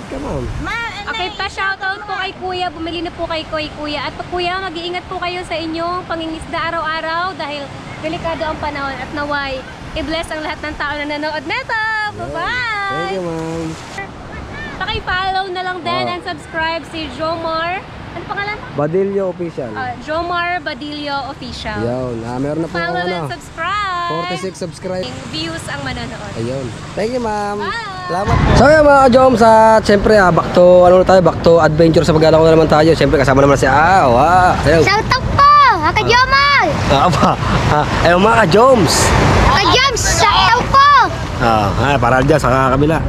ka, ma'am. Okay, pa-shoutout po kay Kuya. Bumili na po kay Kuya. At Kuya, mag-iingat po kayo sa inyong pangingisda araw-araw dahil delikado ang panahon at naway i-bless ang lahat ng tao na nanood neto. Bye-bye! Thank you, ma'am. Paki-follow na lang din and subscribe si Jomar. Ano pangalan? Badillo Official. Jomar Badillo Official. Ayun, meron na po Follow ako and subscribe. 46 subscribe. Views ang manonood. Ayun. Thank you, ma'am. Bye! Salamat po. So yun mga ka-Joms, siyempre back to adventure sa paglalako na naman tayo. Siyempre kasama naman si Ayun. Shout out po! Haka Jomal! Ayun mga ka-Joms. Haka Joms! Shout out po! Para dyan sa kabila.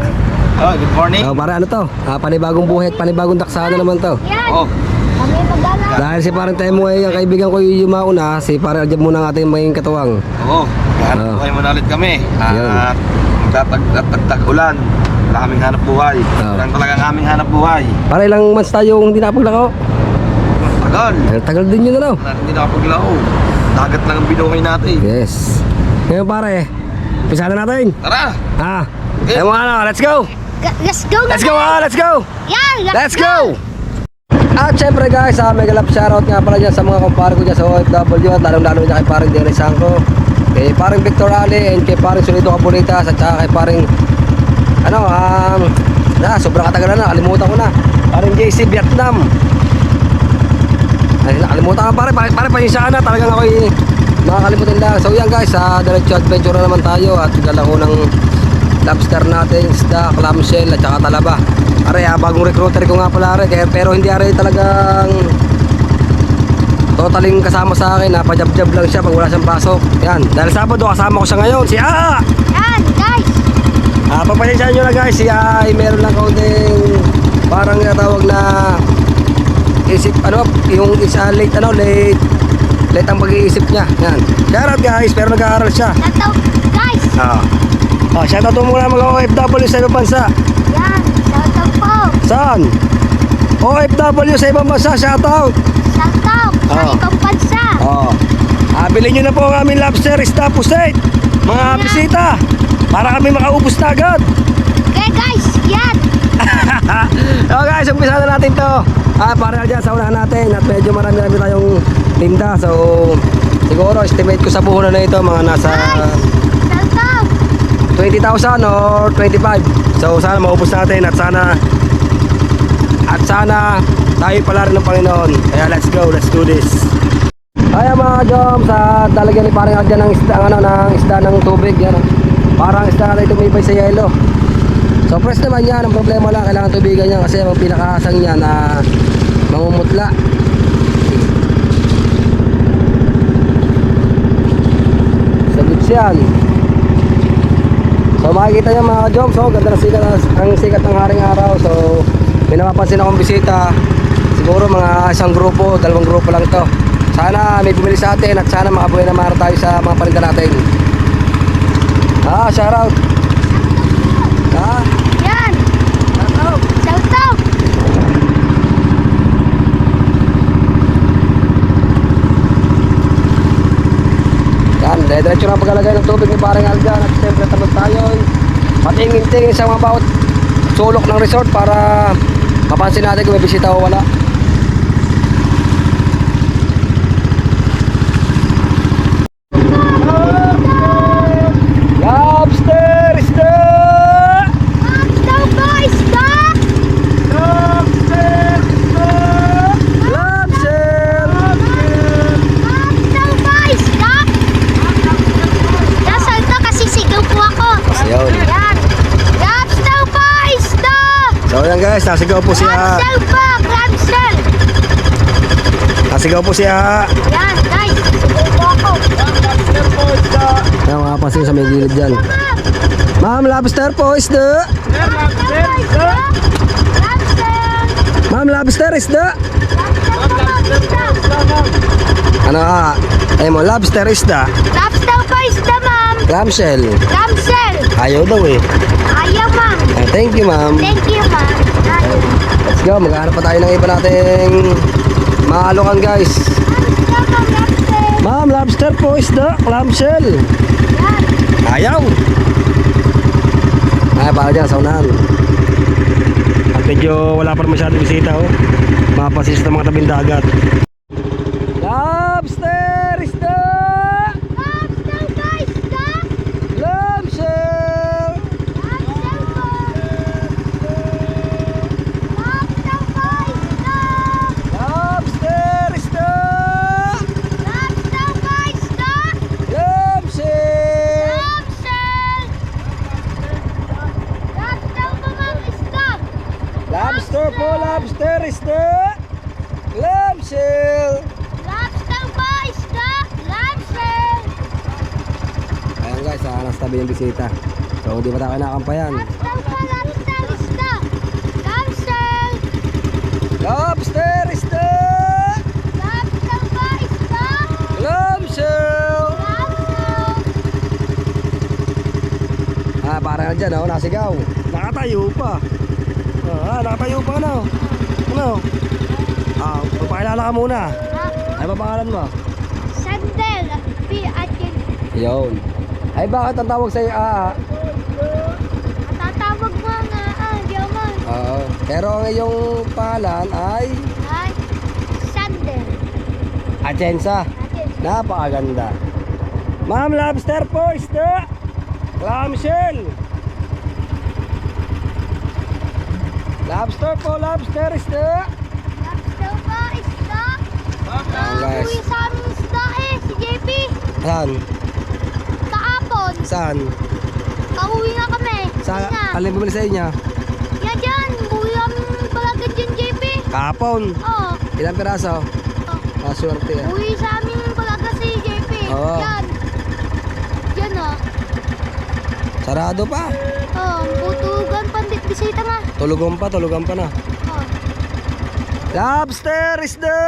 Good morning. Para ano to? Panibagong buhay at panibagong daksada naman to. Yan! Oh, Kami magana. Dahil si parang Temo ay ang kaibigan ko yung mauna, si parang dyan muna ang ating maging katuwang. hanap buhay muna ulit kami. Yun. At magtatag ulan. Wala kaming hanap buhay. Lang talagang aming hanap buhay. Para ilang months tayo hindi napaglakaw? Tagal. Tagal din yun ano? Hindi nakapaglao. Dagat lang ang binuhay natin. Yes. Ngayon pare, umpisa na natin. Tara! Tayo mga ano, let's go! Let's go! Let's go! Let's go! Yan! Let's go! At syempre guys, mega love shoutout nga pala dyan sa mga kumpare ko dyan sa OFW at lalong-lalo dyan kay paring Derry Sangko, kay paring Victor Ali, and kay paring Solito Cabulitas, at saka kay paring sobrang katagal na, kalimutan ko na, paring JC Vietnam. Ay, nakalimutan ka pare panisya ka na, talagang ako'y makakalimutin lang. So yan guys, diretso adventure na naman tayo at dala ko ng lobster natin, isda, clamshell at saka talaba. Are, bagong recruiter ko nga pala are, pero hindi are talagang totaling kasama sa akin, napajab-jab lang siya pag wala siyang pasok. Yan, dahil Sabado kasama ko siya ngayon, si Yan guys! pagpasensyahan nyo na guys, si ay meron lang kaunting parang tawag na isip, yung isa late ang pag-iisip niya. Yan, shoutout guys, pero nag-aaral siya. Shout out guys! Shoutout mo muna mga OFW sa ibang bansa. Yan! Shout out po! Saan? OFW sa ibang bansa, shoutout. Shout out sa ibang bansa! Bilhin nyo na po ang aming lobster, isda, puset, mga bisita, para kami makaubos na agad. Okay guys! Yan! So guys, umpisa na natin to. Para dyan sa unahan natin at medyo marami tayong tinda. So siguro estimate ko sa puhunan na ito mga nasa Shout out! 20,000 or 25. So sana maubos natin at sana tayo pala rin ng Panginoon. Kaya let's go, let's do this. Kaya mga Joms, talagyan ni parang dyan ng isda, ng isda ng tubig. Yan, parang isda na tumibay sa yelo. So press naman yan, ang problema lang, kailangan tubigan yan kasi ang pinakahasang niya na mangumutla. Sagot yan. So makikita nyo mga ka-Joms, ganda ng sikat ng haring araw. So may napapansin akong bisita, siguro mga isang grupo, dalawang grupo lang to. Sana may bumili sa atin at sana makabuhay na mara tayo sa mga paninda natin. Shoutout. Yan! Shout out! Yan, diretso na paglalagay ng tubig ni parang Aljan at siyempre tapos tayo patingin-tingin sa mga bawat sulok ng resort para mapansin natin kung may bisita o wala. Lobster! Isda! Lobster boys! Stop! Lobster! Isda! Lobster! Lobster boys! Stop! Nasa ito kasi sigaw po ako. Yun. Yan! Lobster boys! Stop! So yan guys, nasigaw po siya. Lobster po! Lobster! Nasigaw po siya. Yan guys! Sigaw po ako. Yan, makapansin sa may gilid dyan. Ma'am, lobster po, isda. Lobster boys! Stop! Lobster! Ma'am, lobster, isda. Lobster po! Ayun mo, lobster, isda. Lobster boys! Stop ma'am! Clamshell. Lobster! Ayaw daw eh. Ayaw ma'am! Thank you ma'am. Thank you ma'am! Ayaw. Let's go, maghanap pa tayo ng iba nating maalukan guys. Ma'am, lobster po, isda, clamshell. Yan! Ayaw. Para dyan sa unahan. At Medyo wala pa rin masyadong bisita oh. Mapasis ng mga tabing dagat. Lobster isda! Lobster ba isda? Lobster! Lobster ba? Lobster ba isda? Lobster isda! Lobster ba isda? Lobster! Lobster! Lobster ba mga isda? Lobster po, lobster isda! Lobster! Lobster ba isda? Lobster! Ayan guys, nasa tabi yung bisita. So di ba tayo kinakampayan? Lobster ba lobster isda? Lobster! Lobster isda! Lobster ba isda? Lobster! Lobster! Parang dyan oh, nasigaw. Nakatayo pa. Nakatayo pa ano? Ano? Magpakilala ka muna. Ay, pa pangalan mo? Sandel, P.A.T. Yun. Ay, bakit ang tawag sa'yo Tatawag mo nga, Diamond. Oo. Pero ang iyong pangalan ay Ay, Sandel. Atienza. Napakaganda. Ma'am, lobster po, isda. Clamshell. Lobster po, lobster, isda. Lobster ba isda? guys. Uwi sa aming isda si JP. Saan? Kaapon. Saan? Pauwi na kami. Saan? Na. Alin bumili sa inyo? Yan dyan. Uwi kami palagad dyan, JP. Kahapon. Oo. Ilang piraso? Swerte ah. Uwi sa aming palagad si JP. Oo. Yan. Yan Sarado pa. Butugan pandit bisita nga. Tulugan pa na. Lobster isda.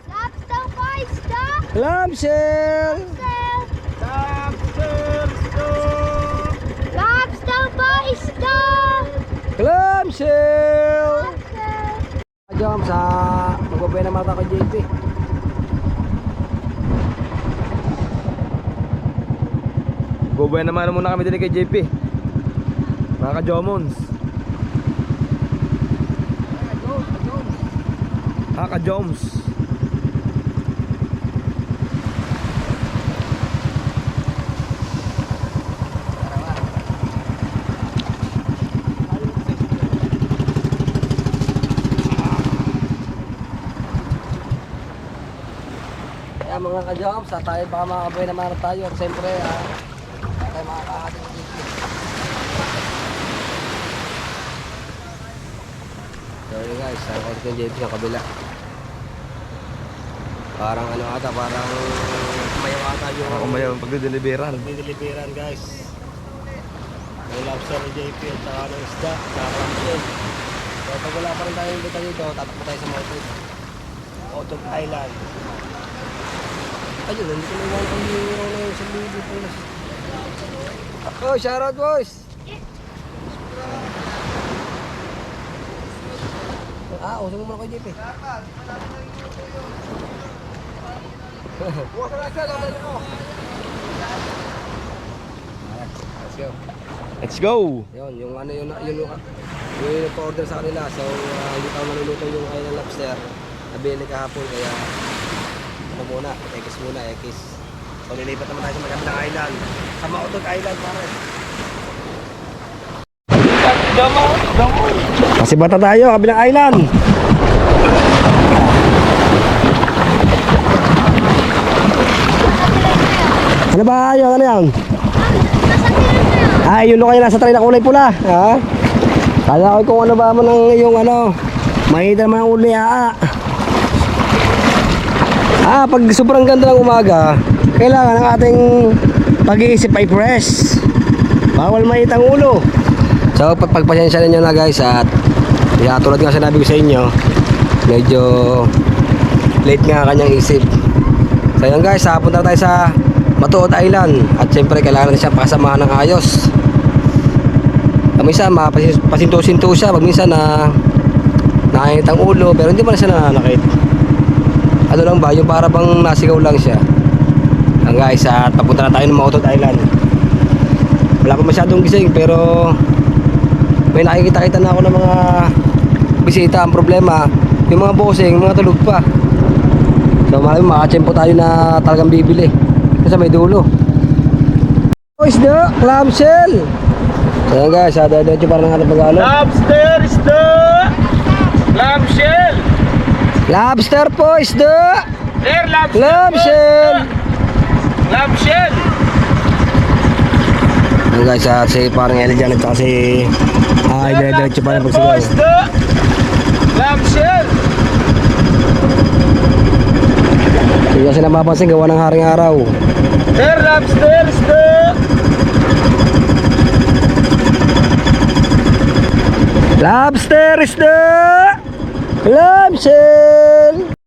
Lobster ba isda? Clamshell. Lobster ba isda? Clamshell. Lobster. Jom sa magbabay na mata ko JP. Gobay naman muna kami din kay JP. Mga ka-Jomons. Ka-Joms. Kaya mga ka-Joms, tayo baka makakabay na mata tayo. At siyempre, tayo makakahating JP. So yun guys, ang konti ng JP sa kabila. Parang ano ata, parang kumayaw ata yung Ako mayaw pagdideliveran. nagdideliveran guys. May lobster ni JP at saka ng isda, saka clamshell. So pag wala pa rin tayo dito dito, tatakbo tayo sa Moutot Island. Ayun, hindi ko na iwan ang hero na yung sa libo po. Oh, shoutout boys! Usap mo muna ko JP. Let's go. Let's go! Yun, yung ano yun, yung nagpa-order sa kanila. So, hindi pa maluluto yung kanilang lobster. Nabili kahapon, kaya ano muna, X muna, X. So, lilipat naman tayo sa magandang island. Sa Moutot Island, pare. Kasi bata tayo, kabilang island. Ano ba yun? Ano yan? Ay, yun kayo nasa tray na kulay pula. Ha? Kala ko kung ano ba mo ng yung ano. Makita naman ang uli pag sobrang ganda ng umaga, kailangan ang ating pag-iisip ay fresh. Bawal makita ang ulo. So, pagpasensya ninyo na guys at tulad nga sinabi ko sa inyo, medyo late nga kanyang isip. So yun guys, punta tayo sa Matuod Island at siyempre kailangan siya pakasamahan ng ayos. Minsan pasinto-sinto siya, pag minsan nakainit ang ulo, pero hindi pa na siya nananakit. Ano lang ba, yung para bang nasigaw lang siya. Ang guys, at papunta na tayo ng Matuod Island. Wala pa masyadong gising pero may nakikita-kita na ako ng mga bisita. Ang problema, yung mga bossing, mga tulog pa. So marami makachempo tayo na talagang bibili. Kasi may dulo. Oh, isda, clamshell. So yan guys, dito para ng ating pag-alo. Lobster, isda! Clamshell! Lobster po, isda. Sir, lobster! Clamshell. Clamshell! Yan guys, si parang Eli dyan at saka si dire-diretso pa rin pagsigaw. Isda! Clamshell! Hindi kasi napapansin, gawa ng haring araw. Sir, lobster, isda! Lobster isda! Clamshell!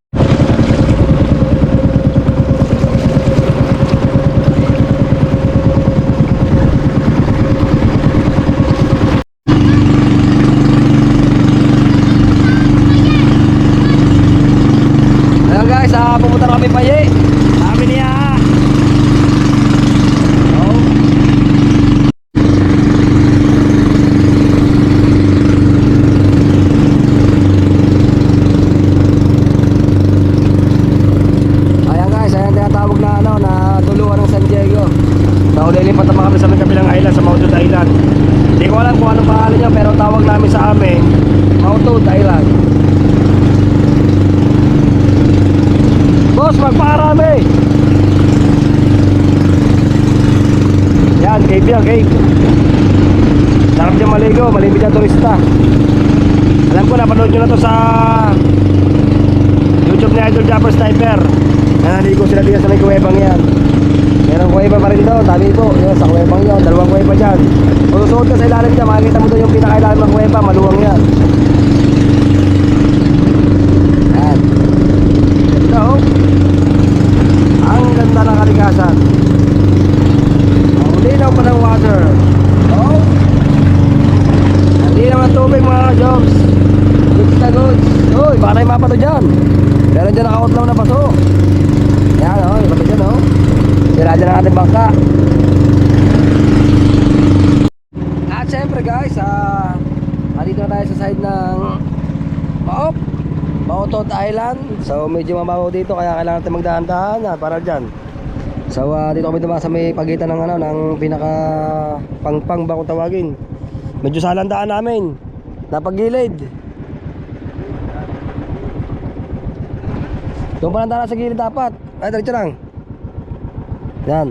Ayan guys, pupunta na kami paye. Sabi niya. Oh. Ayan guys, ayan tinatawag na na tuluan ng San Diego. So lilipat naman kami sa may kabilang island, sa Mautod Island. Hindi ko alam kung anong pangalan niya, pero tawag namin sa amin Mautod Island. Boss, magpakarami! Yan, cave yan, cave. Sarap dyan maligo, malimit yan turista. Alam ko, napanood nyo na to sa YouTube ni Idol Japper Sniper. Naligo sila dito sa may kuwebang yan. Merong kuweba pa rin doon, tabi po. Yan, sa kuwebang yan, dalawang kuweba dyan. Kung susuot ka sa ilalim dyan, makikita mo doon yung pinakailalim ng kuweba, maluwang yan. Yan. Ito, oh. Ang ganda ng kalikasan. Ang linaw pa ng water. Oh. Ang linaw ng tubig mga jobs. Goods na goods. Uy, baka tayo mapato dyan. Meron dyan naka-outlaw na paso. Yan o, yung pato dyan o. Sira dyan ang ating bangka. At syempre guys, nandito na tayo sa side ng Mautod Island. So medyo mababaw dito, kaya kailangan natin magdahan-dahan para dyan. So dito kami dumaan sa may pagitan ng ng pinaka pangpang ba kung tawagin. Medyo salandaan namin. Napagilid. Doon pa lang tayo sa gilid dapat. Ay, diretso lang. Yan.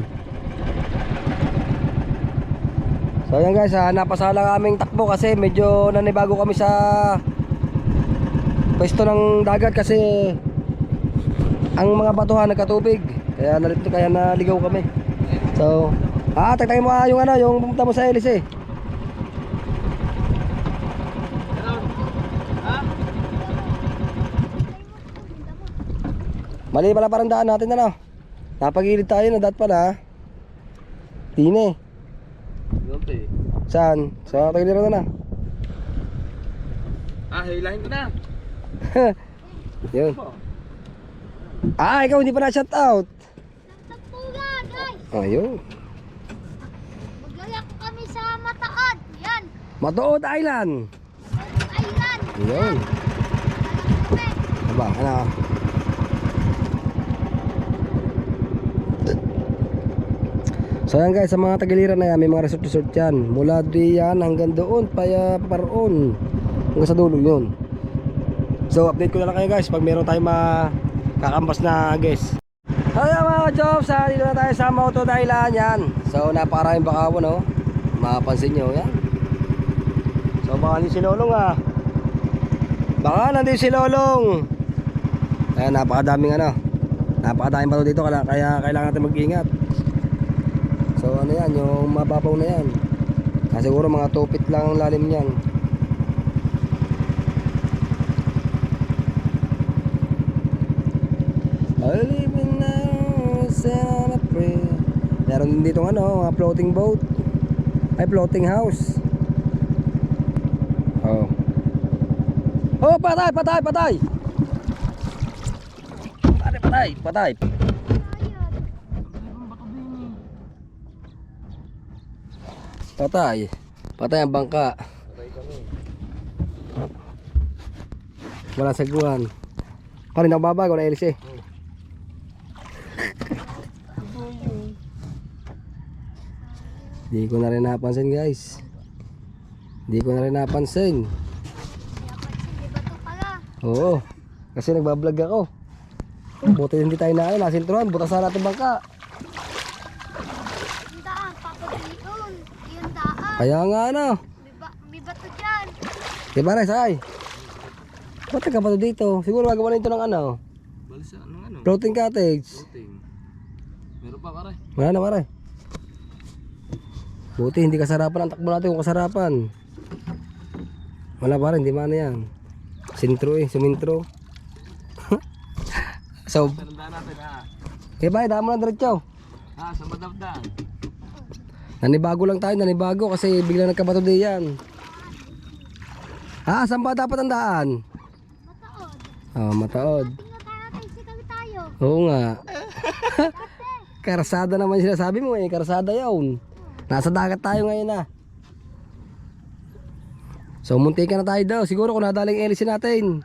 So yan guys, napasala kaming takbo kasi medyo nanibago kami sa pwesto ng dagat kasi ang mga batuhan nagkatubig. Kaya naligaw kami. So, tagtagin mo yung yung pumunta mo sa Elise. Mali pala parang daan natin napagilid tayo na dat pala. Tine. Saan? Sa tagiliran na. Hilahin ko na. Yun. Ikaw hindi pa na-shout out. Tapuga, guys. Ayun. Maglalak kami sa Mataod. Yan. Matuod Island. Island. Yun. Aba, So yan guys, sa mga tagiliran na yan, may mga resort yan. Mula diyan hanggang doon, paroon. Hanggang sa dulo yun. So update ko na lang kayo guys pag meron tayong makakambas na guest. Kaya mga jobs, dito na tayo sa Mautod Island yan. So napakaraming bakawan mapapansin nyo yan. So baka hindi si Lolong baka nandito si Lolong. Kaya napakadaming napakadaming bato dito, kaya kailangan natin mag-ingat. So yan, yung mababaw na yan. Siguro mga 2 feet lang ang lalim niyan. I live in now, set on a prayer. Meron din dito mga floating boat. Ay, floating house. Oh, patay. Patay. Patay ang bangka. Walang saguan. Pare na babago na Elis eh. Di ko na rin napansin guys. Di ko na rin napansin. Di ba ito pala? Oo. Kasi nagbablog ako. Buti hindi tayo na nasintruhan. Butasan natin bangka. Yung daan, papagaliton. Yung daan. Kaya nga ano. May bato dyan. Diba rin sakay? Ba't ka ba dito? Siguro magawa na ito ng ano? Balisa, ano? Floating cottage. Meron pa pare. Wala na pare. Buti hindi kasarapan ang takbo natin kung kasarapan. Wala pare, hindi mana yan. Sintro eh, sumintro. So, Tandaan natin ha. kaya ba, daan mo lang diretso. Ha, sa madamdaan. Nanibago lang tayo, nanibago kasi bigla nagkabato din yan. Ah, saan ba dapat ang daan? Mataod. Oh, mataod. Tingnan tayo, sikawi tayo. Oo nga. Karsada naman yung sinasabi mo eh, karsada yun. Nasa dagat tayo ngayon na. So munti ka na tayo daw. Siguro kung nadaling elisin natin,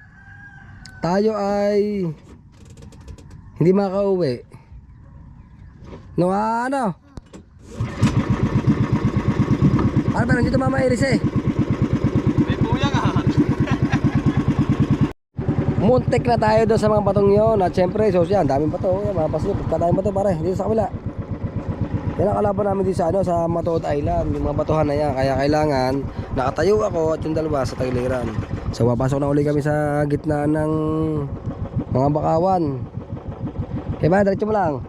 tayo ay hindi makauwi. No ano? Pero dito mama elis eh. May kuya nga. Muntik na tayo doon sa mga batong yon. At syempre, so yan, daming bato. Yan, mga pasilip. Pagkatayong bato pare, dito sa kabila. Yan ang kalaban namin dito sa, ano, sa Matuod Island. Yung mga batuhan na yan. Kaya kailangan, nakatayo ako at yung dalawa sa tagiliran. So papasok na uli kami sa gitna ng mga bakawan. Kaya ba, diretso mo lang.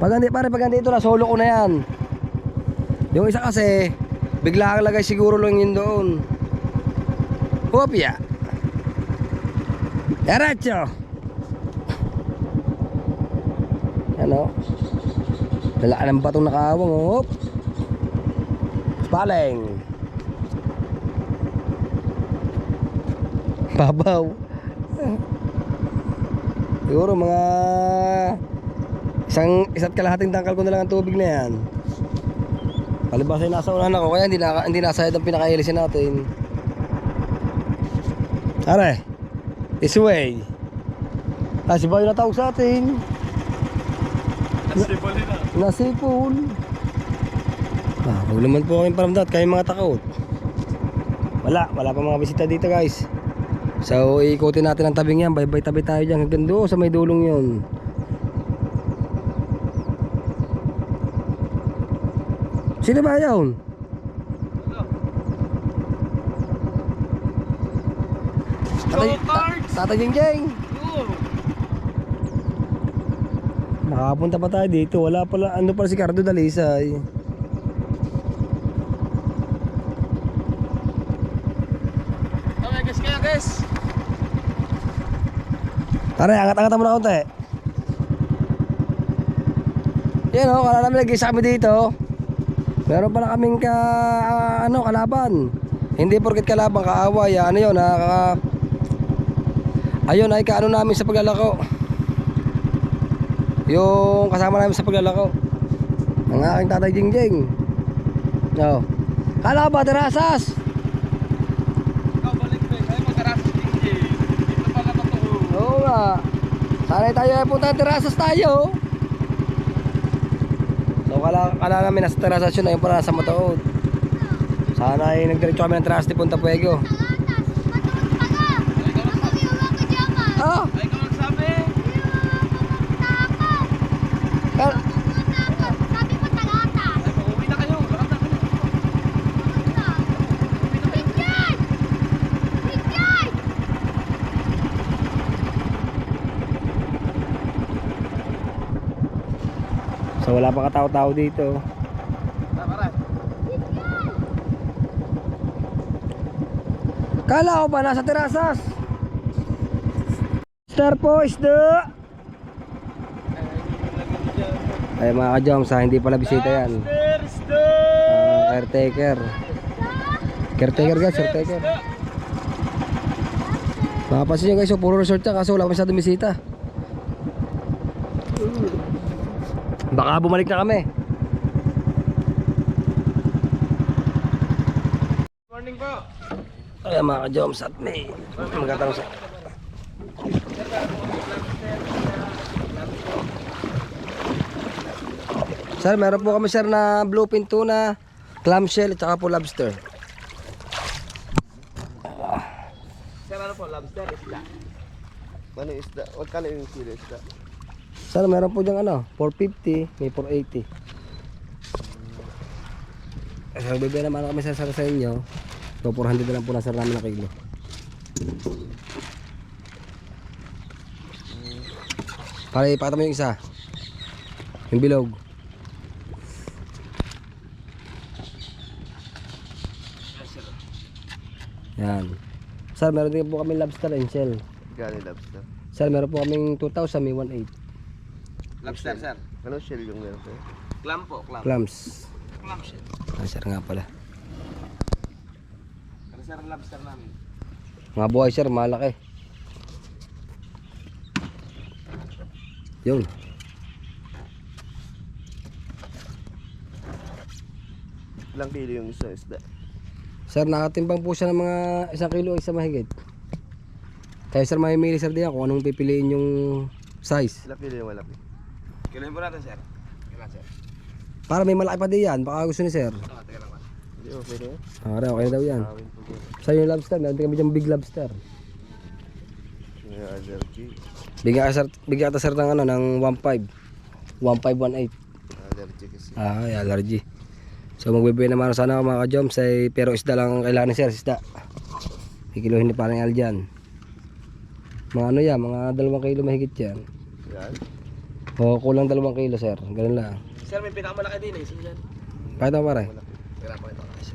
Pag andito na, solo ko na yan. Yung isa kasi, bigla ang lagay siguro lang yun doon. Hopya. Diretso. Ano? Lalaan ng batong nakaawang. Hop. Spaling. Babaw. Siguro mga isa't kalahating tangkal ko na lang ang tubig na yan. Palibas ay nasa unahan ako kaya hindi nasayad ang pinakailisin natin. Are, this way. Si Bayo na tawag sa atin. Nasibali na. Nasipon. Huwag naman po kayong paramdam at kayong mga takot. Wala pa mga bisita dito guys. So ikutin natin ang tabing yan. Bye-bye tabi tayo dyan hanggang doon sa may dulong yun. Sino ba yun? Tata Jengjeng. Nakapunta pa tayo dito. Wala pala, ano pala si Cardo Dalisay. Okay, guys, kaya guys. Tara, angat-angat mo na konti. Yan o, kala namin nag-isa kami dito. Meron pala kaming kalaban. Hindi porket kalaban, kaaway. Ano yun, ayun ay kaano namin sa paglalako. Yung kasama namin sa paglalako. Ang aking tatay Jingjing. No. Kala ba, terasas? Ikaw, balik ba? Kaya magkarasas din. Dito pala totoo. Oo nga. Sanay tayo ay punta terasas tayo. So kala namin nasa terasas yun, ayun pala nasa Matuod. Sana ay nagdiretso kami ng terasas ni Punta Puego. Ah! Ay, ikaw nagsabi. Sabi mo talata. Ay, pauwi na kayo. Lakas na kayo. Bigyan! Bigyan! So wala pa katao-tao dito. Tara. Kala ko ba nasa terasas? Star po isda. Ay mga ka-joms, hindi pala bisita yan. Caretaker. Caretaker guys, caretaker. Mapapansin nyo guys, puro resort yan kaso wala kami masyadong bisita. Baka bumalik na kami. Morning po. Ayan mga ka-joms at may magkatang sa... Sir, meron po kami sir na bluefin tuna, clamshell at saka po lobster. Sir, ano po? Lobster, isda. Ano isda? Huwag ka na yung sila isda. Sir, meron po dyan ano, 450, may 480. Sir, bibigyan naman kami sir sa inyo. So 400 na lang po na sir namin na kilo. Para ipakita mo yung isa. Yung bilog. Yan. Sir, meron din po kami lobster and shell. Gani lobster. Sir, meron po kaming 2,000, may 1,800. Lobster, sir. Ano shell yung meron sir? Clam po, clam. Clams. Clam shell. Ah, sir nga pala. Ano sir ang lobster namin? Mga buhay sir, malaki. Yun. Ilang kilo yung isang isda? Sir, nakatimbang po siya ng mga 1 kilo, isa mahigit. Kaya sir, mamimili sir diyan kung anong pipiliin yung size. Ilang kilo yung malaki? Kiloin po natin sir. Kailan sir? Para may malaki pa din yan, baka gusto ni sir. Teka lang. Hindi okay na yun. Okay na daw yan. Kawin po po. Sa yung lobster, meron din kami dyan big lobster. Yung allergy. Bigyan ka sir ng ano, ng 1.5. 1.518. Allergy kasi. Ay, allergy. So magbibigay naman sana ako mga ka-joms pero isda lang ang kailangan ni sir, isda. Kikiluhin ni parang Al dyan. Mga ano yan, mga 2 kilo mahigit yan. Yan. O kulang 2 kilo sir, ganun lang. Sir, may pinakamalaki din eh. Sino dyan? Pakita mo pare. Kailan po ito kasi.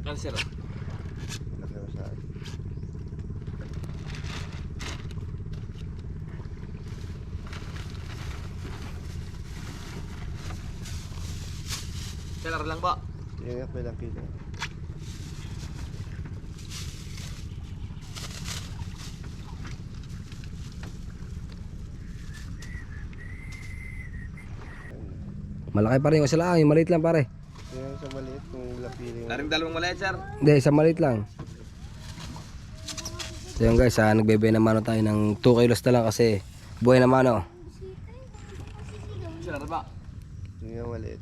Ano sir? Laki mo sa akin. Seller lang ba? Yung may lang kilo. Malaki pa rin yung isa lang, yung maliit lang pare. Yung sa maliit, kung lapiling. Taring dalawang maliit, sir. Hindi, isa maliit lang. So yun guys, nagbebenta naman tayo ng 2 kilos na lang kasi buhay na mano. Sir, ano ba? Yung maliit.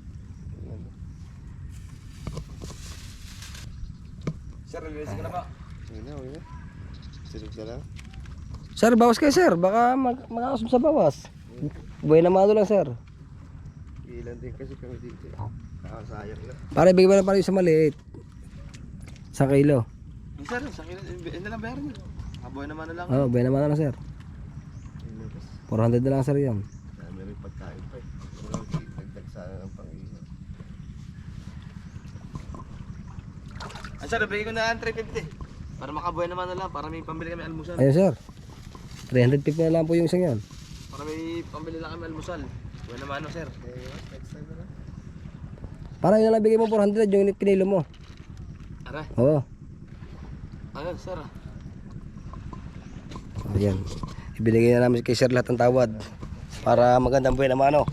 Sir, release ka na ba? Hindi na, huwag na. Silog ka lang. Sir, bawas kayo sir, baka makakasum sa bawas. Buhay na mano lang sir. Ilan din kasi kami dito. Nakasayang na. Pare, bigyan mo na pare yung sa maliit. 1 kilo. Sir, sa kilo, hindi lang bayaran yun. Kaboy naman na lang. Oo, buhay na mano lang sir. 400 na lang sir yan. Meron pagkain pa eh. Dagdag sana ng pang-iwan. Sir, nabigay ko na 350. Para makabuhay naman na lang. Para may pambili kami almusal. Ayun sir. 350 na lang po yung isang yan. Para may pambili lang kami almusal. Buhay naman sir. Para yun lang bigay mo 400 yung kinilo mo. Aray. Oo. Ayun sir. Ayan. Ibinigay na namin kay sir lahat ng tawad. Para magandang buhay naman ano.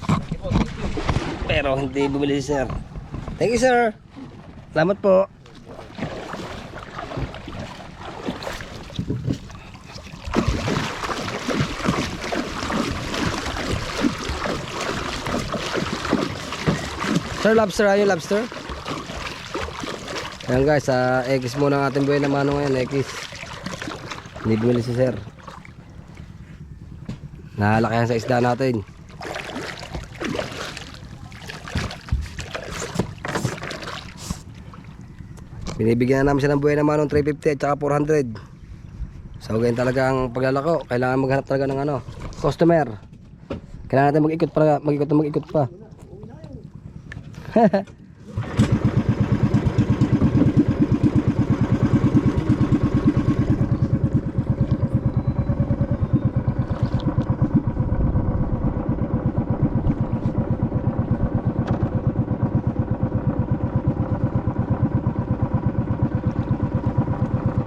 Pero hindi bumili si sir. Thank you sir. Salamat po. Sir, lobster, ayun lobster. Ayan guys, X muna ang ating buhay na mano ngayon, X. Hindi bumili si sir. Nalakayan sa isda natin. Binibigyan na namin siya ng buhay na manong 350 at saka 400. So ganyan talaga ang paglalako. Kailangan maghanap talaga ng ano, customer. Kailangan natin mag-ikot para mag-ikot pa.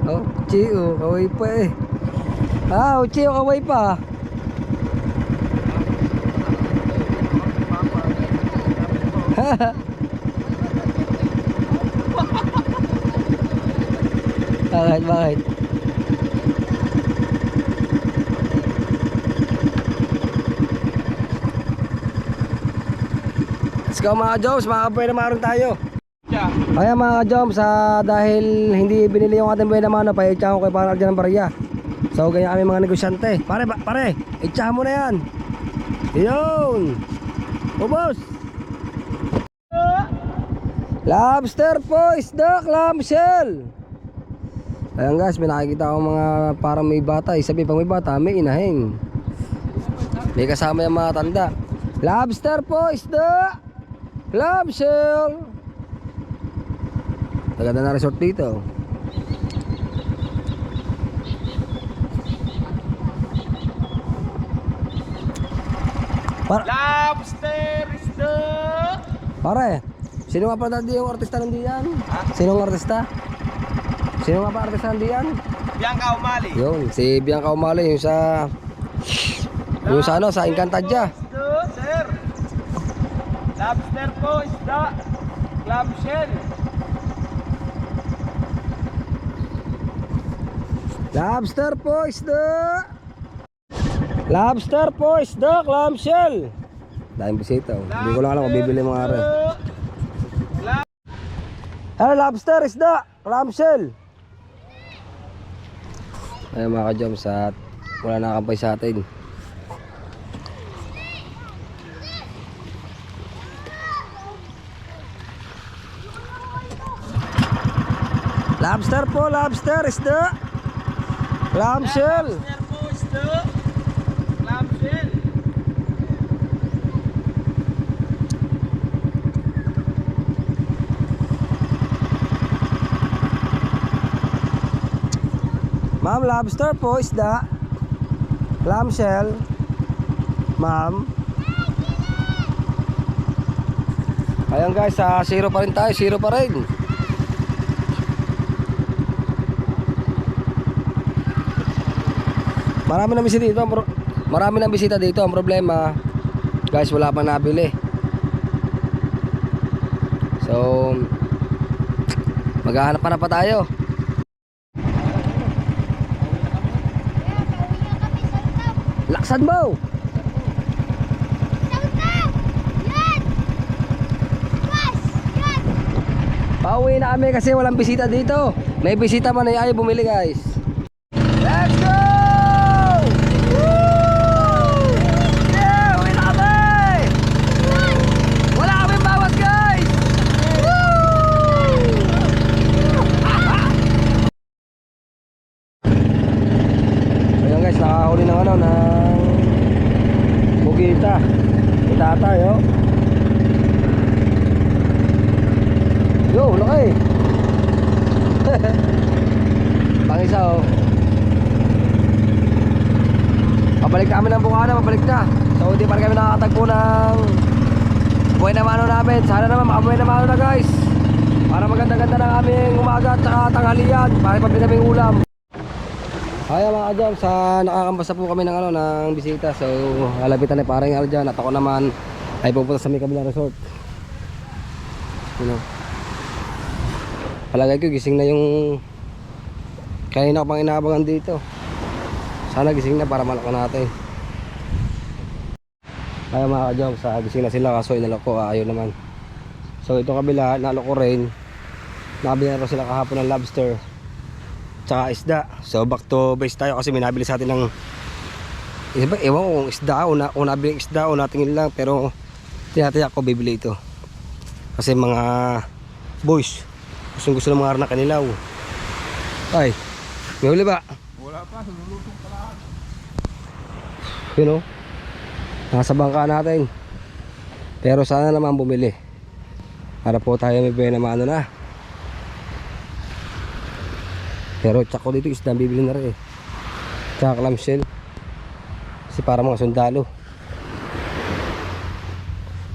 Oh, Chio, kaway pa eh. Ah, Chio, kaway pa. Bakit? Let's go mga Joms, makakabuhay na maroon tayo. Kaya mga Joms, dahil hindi binili yung ating buhay na mano, pa-itsahan ko kay parang Arjan ng barya. So ganyan kami mga negosyante. Pare, itsahan mo na yan. Yun. Ubos. Lobster po, isda, clamshell. Ayan guys, may nakikita akong mga parang may bata. Isabi pang may bata, may inahing. May kasama yung mga tanda. Lobster po, isda, clamshell. Maganda na resort dito. Lobster is the... Pare, sino nga pala yung artista nandiyan? Sino ang artista? Sino nga pa artista nandiyan? Bianca Umali. Yun, si Bianca Umali, yung sa ano, sa Encantadia. Sir. Lobster po, isda. Clamshell. Lobster po, isda. Lobster po, isda, clamshell. Dahil bisita, oh. Hindi ko lang alam kung bibili mga are. Hello, lobster, isda, clamshell. Ayun mga ka-Joms, at wala nakakampay sa atin. Lobster po, lobster, isda, clamshell. Lobster po, isda. Clamshell. Ma'am, lobster po, isda, clamshell. Ma'am. Ayan guys, zero pa rin tayo, zero pa rin. Marami na bisita dito, marami na bisita dito. Ang problema, guys, wala pa nabili. So, maghahanap pa tayo. Laksan mo! Pauwi na kami kasi walang bisita dito. May bisita man ay ayaw bumili guys. Let's go! Woo! Yeah, uwi na kami! Wala kaming bawas guys! Woo! Ayan guys, nakahuli ng ano, ng bugita. Kita tayo. Yo, laki. Pang-isa oh. Pabalik na kami ng Bungana, pabalik na. So hindi pa rin kami nakakatagpo ng buhay na mano namin. Sana naman makabuhay na mano na guys, para maganda-ganda ng aming umaga at saka tanghalian, para pabili kaming ulam. Kaya mga ka-Joms, nakakambasa po kami ng ano, ng bisita. So halapitan ni parang Arjan at ako naman ay pupunta sa may kabilang resort. You know, palagay ko gising na yung kanina ko pang inaabangan dito. Sana gising na para malaki natin. Kaya mga ka-Joms, gising na sila kaso inalok ko, ayaw naman. So itong kabila, nalok ko rin. Nabili na sila kahapon ng lobster tsaka isda. So back to base tayo kasi may nabili sa atin ng iba, ewan ko kung isda o nabili isda o natingin lang, pero tinatiyak ko bibili ito kasi mga boys gusto ng mga arnak kanilaw. Ay, may huli ba? Wala pa, lulutong pa lahat. You know, nasa bangka natin. Pero sana naman bumili para po tayo may buhay na maano na. Pero tsako dito isda bibili na rin eh. Tsaka clamshell kasi para mga sundalo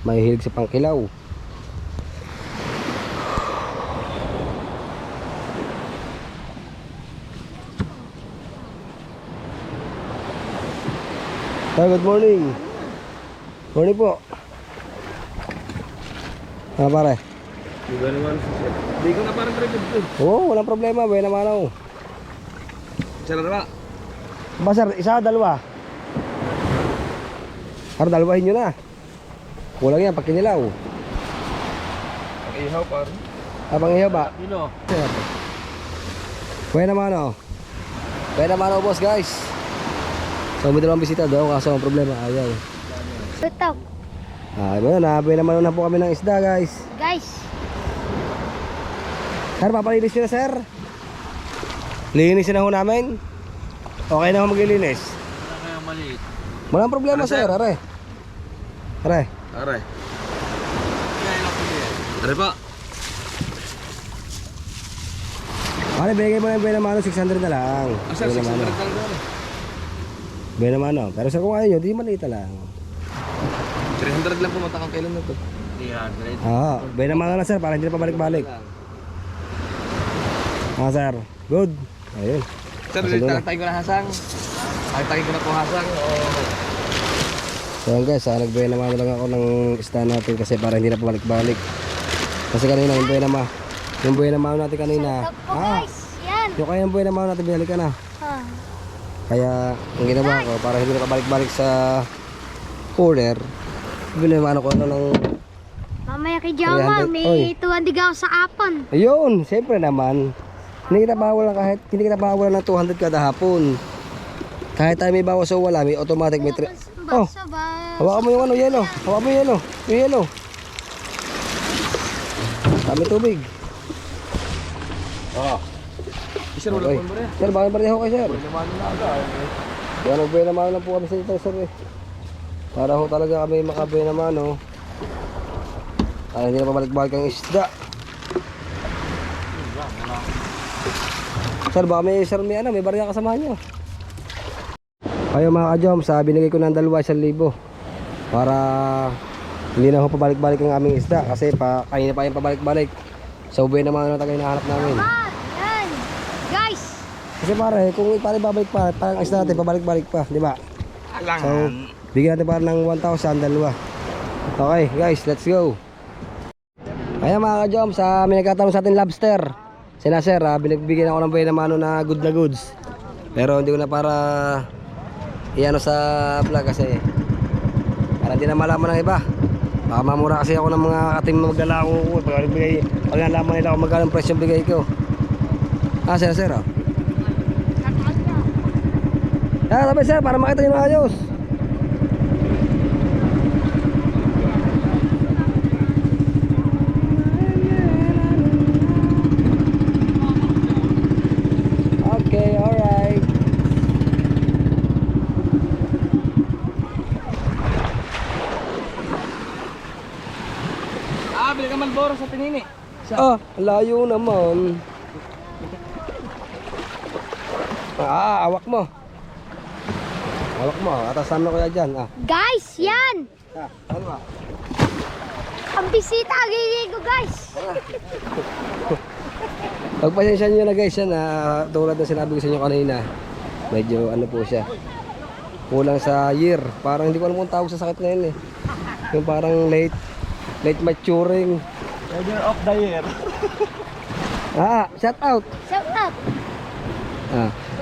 may hilig sa pangkilaw. Good morning. Morning po. Ano pare? Di ba naman? Di ko na parang tripod ko. Oo, walang problema. Buhay naman ako. Sir, ano ba? Ba sir, isa, dalawa. Para dalawahin nyo na. Kulang yan, pag kinilaw. Ihaw par. Abang iyo ba? Dino. Sir. Buhay naman ako. Buhay naman ako boss guys. So may dalawang bisita daw kaso ang problema ayaw. Ito. Ayun na, buhay naman na po kami ng isda guys. Guys. Sir, papalinis nyo na sir. Linisin na ho namin. Okay na ho maglilinis. Wala kayang maliit. Walang problema Ano, sir? sir, are. Are. Aray. Aray pa. Pare, bigay mo na yung buhay naman 600 na lang. Sir, Buhay 600 naman. lang doon. Buhay naman no. Pero sir kung ayaw nyo, di maliit na lang. 300 lang pumunta kang kailan na to. 300. Oo, buhay naman na sir para hindi na pabalik-balik. Sir. Good. Ayun. Sir, Kasi doon na. tayo ko na hasang. Tayo ko na po hasang. So yun guys, nagbuhay naman lang ako ng stand natin kasi para hindi na pabalik-balik. Kasi kanina yung buhay naman natin kanina. Ito po guys. Yan. Yung kaya yung buhay naman natin binalik ka na. Ah. Kaya ang ginawa ko para hindi na pabalik-balik sa cooler, binaman ko ng Mamaya kay Jama, 300. may Oy. tuwandig ako sa apon. ayun, siyempre naman. Hindi kita bawal ng 200 kada hapon. Kahit tayo may bawas o wala, may automatic may Oh, Basta ba? hawakan mo yung ano, yelo. Hawakan mo yung yelo. Yung yelo. Kami tubig. Sir, wala Okay. po mo rin. Sir, bakit ba rin ako kay sir? Naman na aga. Kaya nagbuhay naman lang po kami sa dito, sir eh. Para ho talaga kami makabuhay naman, no. Para hindi na pabalik-balik ang isda. Sir, baka may barya kasama nyo. Kayo mga ka-jom, binigay ko ng 2,000 para hindi na ho pabalik-balik ang aming isda kasi kanina pa yung pabalik-balik. So buhay naman na tagay hinahanap namin. Yan. Guys. Kasi pare, kung babalik pa, parang isda natin pabalik-balik pa, di ba? So, bigyan natin para ng 1,000, dalawa. Okay, guys, let's go. Kaya mga ka-jom, may nagkatanong sa atin lobster. Sina sir, binagbigyan ako ng buhay na mano na goods. Pero hindi ko na para iano sa vlog kasi para hindi na malaman ng iba. Baka mamura kasi ako ng mga kating magdala ko. Pag nalaman nila kung magkano ang presyo bigay ko. Sir, sir. Sabi sir, para makita nyo na ayos. Okay, alright. Bili ka Malboro sa Tinini. Layo naman. Awak mo. Awak mo. Atasan mo kuya dyan. Guys, yan. Ano ba? Ang bisita, giligo guys. Pagpasensya nyo na guys yan, tulad na sinabi ko sa inyo kanina, medyo ano po siya, kulang sa year. Parang hindi ko alam kung tawag sa sakit ngayon eh. Yung parang late maturing. Year of the year. Shout out. Shout out.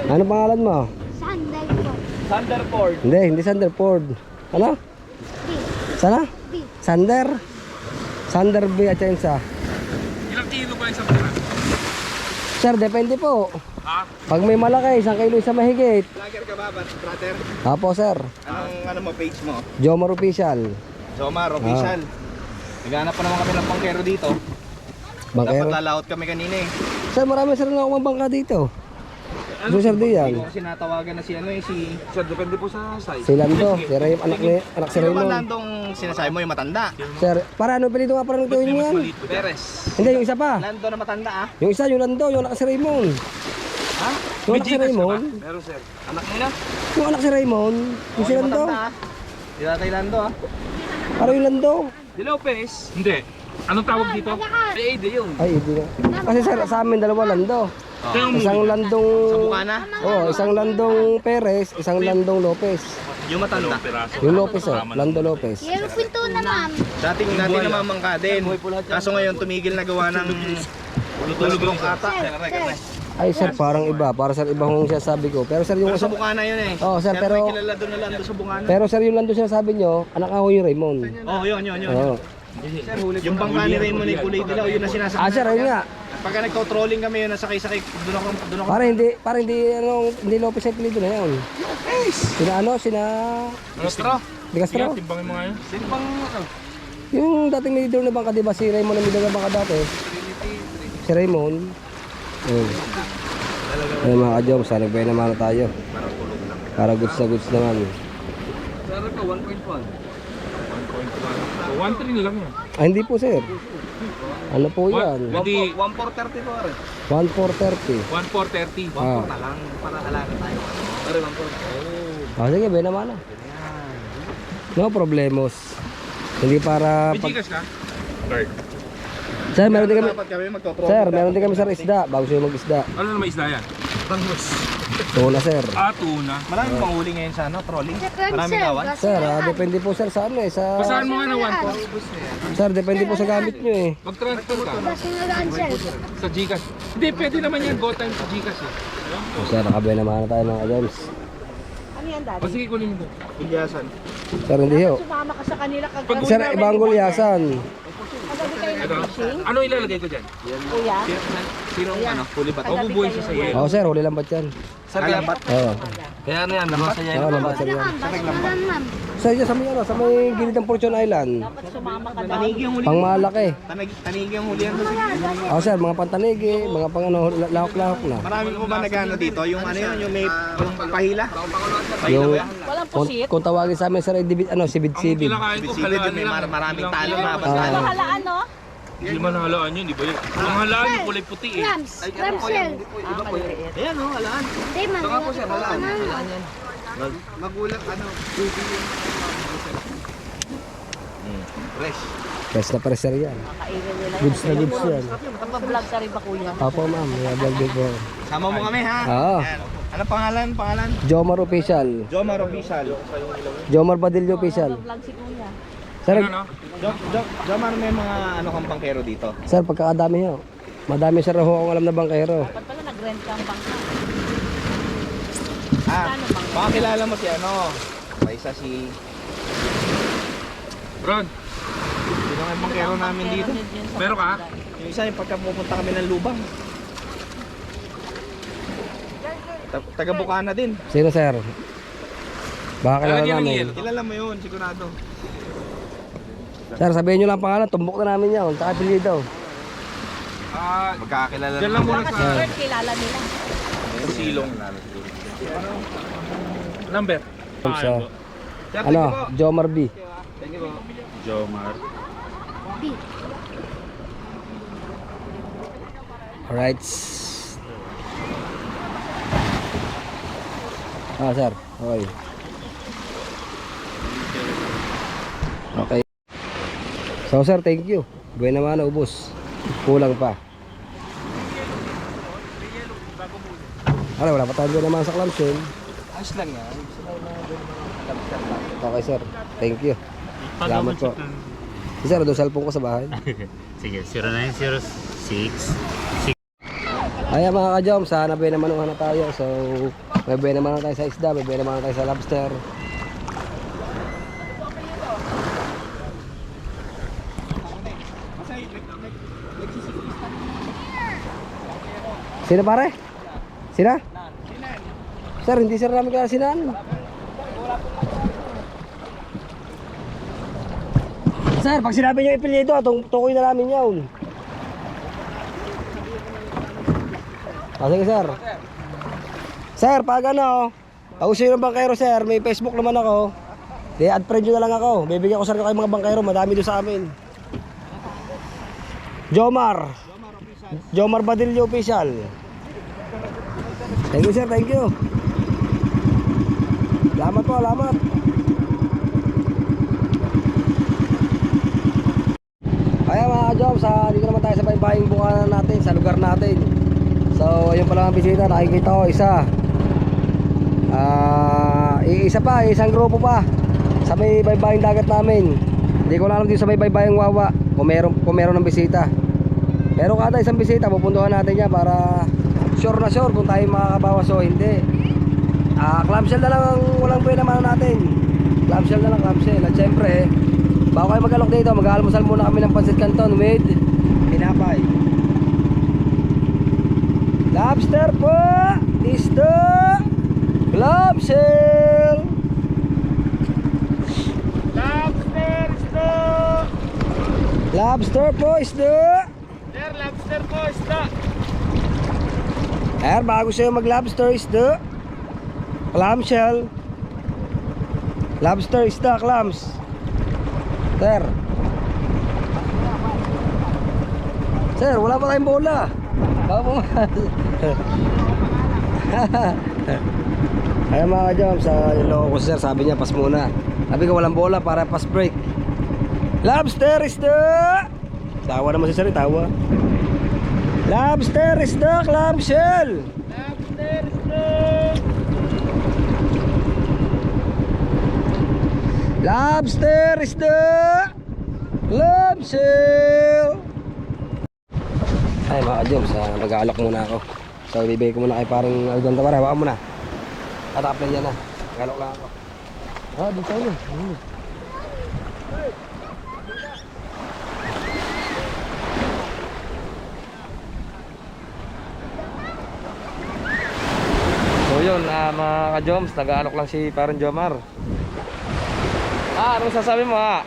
Ano pangalan mo? Sunday po. Thunderford. Hindi Sanderford. Ano? B. Sana? B. Sander B. Atienza. Ilang kilo ba isang pera? Sir, depende po. Pag may malaki, 1 kilo sa mahigit. Lager ka ba, brother? Apo sir. Ano mo page mo? Jomar Official. Zomar, official. Naghanap pa naman kami ng pangkero dito. Dapat Bangkero. lalaot kami kanina eh. Sir, marami sir na akong bangka dito. So sir Hindi Dian. ko kasi natawagan na si Sir, depende po sa size. Si Lando, si Ray, anak si Sino ba Raymond. landong sinasabi mo yung matanda? Sir, para ano pilito nga para ng tuwing mo yan? Perez. Hindi, yung isa pa. Lando na matanda ah. Yung isa, yung Lando, yung anak si Raymond. Ha? Yung anak si Raymond. Pero sir, anak nila? Yung anak si Raymond. Yung si Lando. Matanda ah. Di na tayo Lando ah. Para yung Lando. Di Lopez? Hindi. Anong tawag dito? Ay, yun. Ay, hindi nga. Kasi sir, sa amin dalawa lando. Isang landong... Sa Bukana? Oh, isang landong Perez, isang landong Lopez. Yung matanda. Yung Lopez oh, Lando Lopez. Yellow pinto na, ma'am. Dating namamangka din. Kaso ngayon tumigil na gawa ng tulog-tulog ata. Ay sir, parang iba. Para sir, iba kung sinasabi ko. Pero sir, yung... Pero sa Bukana yun eh. Oh, sir, Kaya pero... may kilala doon na lando sa Bukana. Pero sir, yung lando sinasabi nyo, anak ako yung Raymond. Oh, yun. Oo. Yung bangka ni Raymond ay kulay dilaw, yun na sinasabi. Ah sir, ayun nga. Pagka nagko-trolling kami yun, nasakay-sakay, doon ako. Para hindi Lopez ang pilido na yun. Sina Nostro? Di Castro? Timbangin mo nga yun. Sino bang Yung dating leader na bangka, di ba si Raymond ang leader na bangka dati? Si Raymond. Ayun mga ka-joms, nagbay naman na tayo. Para goods na goods naman. Saro ko, 1.1. 1.3 na lang yan. Ah, hindi po sir. Ano po yan? Hindi, 1.430 po rin. 1,430. 1.430. Ah. Na lang, para alaga tayo. Pero 1.4. Ah, sige, bay naman na. No problemos. Hindi para... May Gcash ka? Card. Sir, meron din kami... Dapat kami magto-troll. Sir, meron din kami sir isda. Bago siya mag-isda. Ano na may isda yan? Tuna sir. Tuna. Maraming panghuli ngayon sa trolling. Maraming kawan. Sir, depende po sir sa ano eh. Sa... Basahan mo nga na 1.4. Sir, depende po sa gamit nyo eh. Mag-transfer ka Basta nagaan, sir. sa Gcash. Hindi, pwede naman yan. Go time sa Gcash eh. O sir, nakabay naman na tayo mga ka-joms. O sige, kunin mo. Ilyasan. Sir, hindi ho. Sumama ka sa kanila kag Pag Sir, ibang gulyasan. kagabi kayo Ito, fishing. ano ilalagay ko dyan? Kuya. Sino ano? Huli ba? O bubuhin siya sa yelo. Oo sir, huli lang ba't yan? Sa lambat. Oo. Kaya ano yan, lambat sa Oo, lambat sir yan. Ma'am, basta nagaan, ma'am. Sir, dyan sa may ano, sa may gilid ng Fortune Island. Dapat sumama ka daw. Tanigi yung huli. Pang malaki. Tanigi yung huli yan. Oo sir, mga pantanigi, mga pang ano, lahok-lahok na. Marami ko ba nagano dito? Yung ano yun, yung may yung pahila. Yung, Walang kung, pusit. kung tawagin sa amin sir, Ang sibid-sibid. kinakain ko, Sibid halaan yun, may lang. maraming talo na. Ah. Basta Halaan, no? Hindi man halaan yun, di ba yun? Ang halaan yung kulay puti eh. Clams. Clams, sir. ayan o, alaan. Hindi, ma'am. Saka po siya, alaan. Ano? Alaan yan. Magulat, ano? Fresh. Best na pares sir yan. Kainin nila Goods na goods yan. Nagpa-vlog ka rin ba, kuya? Opo ma'am, may vlog din po. Sama mo kami ha. Oo. Ayan. Ano pangalan? Pangalan? Jomar Official. Jomar Official. Jomar Badillo Official. Vlog si kuya. Sir, Ano, no? Jomar, may mga ano kang pangkero dito. sir, pagkakadami nyo. Madami sir ho akong alam na bangkero. Dapat pala nag-rent ka ang bangka. Baka kilala mo si ano. May isa si... Ron, Sino nga yung pangkero namin dito? meron ka? Yung isa yung pagka pupunta kami ng lubang. Taga Bukana din. Sino sir? Baka kilala Lalagyan ng namin. yelo. Kilala mo yun, sigurado. Sir, sabihin nyo lang pangalan, tumbok na namin yan. Tsaka apelyido. Magkakilala Diyan lang muna Kasi sa Kurt, kilala nila. silong. Number? Sa, ano, Jomar B. Jomar. Alright. Ah, sir. Okay. Okay. So, sir, thank you. Buhay naman na ubos. Kulang pa. Ano, wala pa tayo doon naman sa clamshell. Ayos lang yan. Okay, sir. Thank you. Salamat po. Sir, doon cellphone ko sa bahay. Sige, 0906. Ayan mga ka-jom, sana may namanuhan na tayo. So, may buhay naman tayo sa isda, may buhay naman tayo sa lobster. Sino pare? Sina? Sir, hindi sir namin kaya sinan. Sir, pag sinabi niyo ipilito, tukoy na namin yun. Ah, sige sir. Sir, pag ano, pag gusto nyo ng bangkero sir, may Facebook naman ako. Di, add friend nyo na lang ako. Bibigyan ko sir kayo mga bangkero, madami doon sa amin. Jomar. Jomar Badillo Official. Thank you sir, thank you. Salamat po, salamat. Ayan mga mga jobs, dito naman tayo sa baybaying bukanan natin, sa lugar natin. So ayun pala ang bisita, nakikita ko isa. Isa pa, isang grupo pa sa may baybaying dagat namin. Hindi ko alam dito sa may baybaying Wawa kung meron ng bisita. Pero kada isang bisita pupuntuhan natin yan para sure na sure kung tayo makakabawas o hindi. Clamshell na lang ang walang pinamano natin. Clamshell na lang, clamshell. At syempre, bago kayo mag-alok dito, mag-aalmusal muna kami ng pancit canton with tinapay. Lobster po is the clamshell. Lobster po is the Lobster po, isda. bago sa'yo mag-lobster is the clamshell. Lobster is the clams. Sir, wala pa tayong bola. Baka pumas. Ayan mga jam, sa loko ko sir, sabi niya pas muna. Sabi ko walang bola para pass break. Lobster is the... Tawa naman si sir, tawa. Lobster is the clamshell. Lobster is the... Lobster is the clamshell. Ay mga jam, mag-aalok muna ako. So ibibigay ko muna kay parang Algon Tawara. Hawakan mo na. Tatap na dyan na. Mag-aalok lang ako. Dito na. So yun, mga ka-joms, nag-aalok lang si parang Jomar. Anong sasabi mo ha?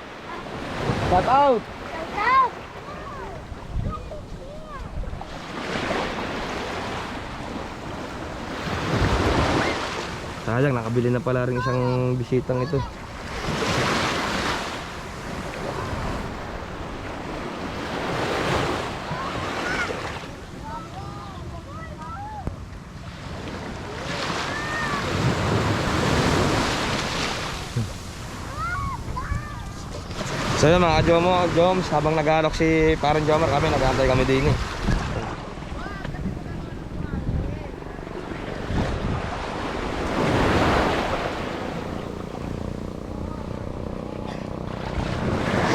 Shout out! Sayang, nakabili na pala rin isang bisitang ito. So yun mga Joms, habang nag-aalok si parang Jomar kami, nag-aantay kami din eh.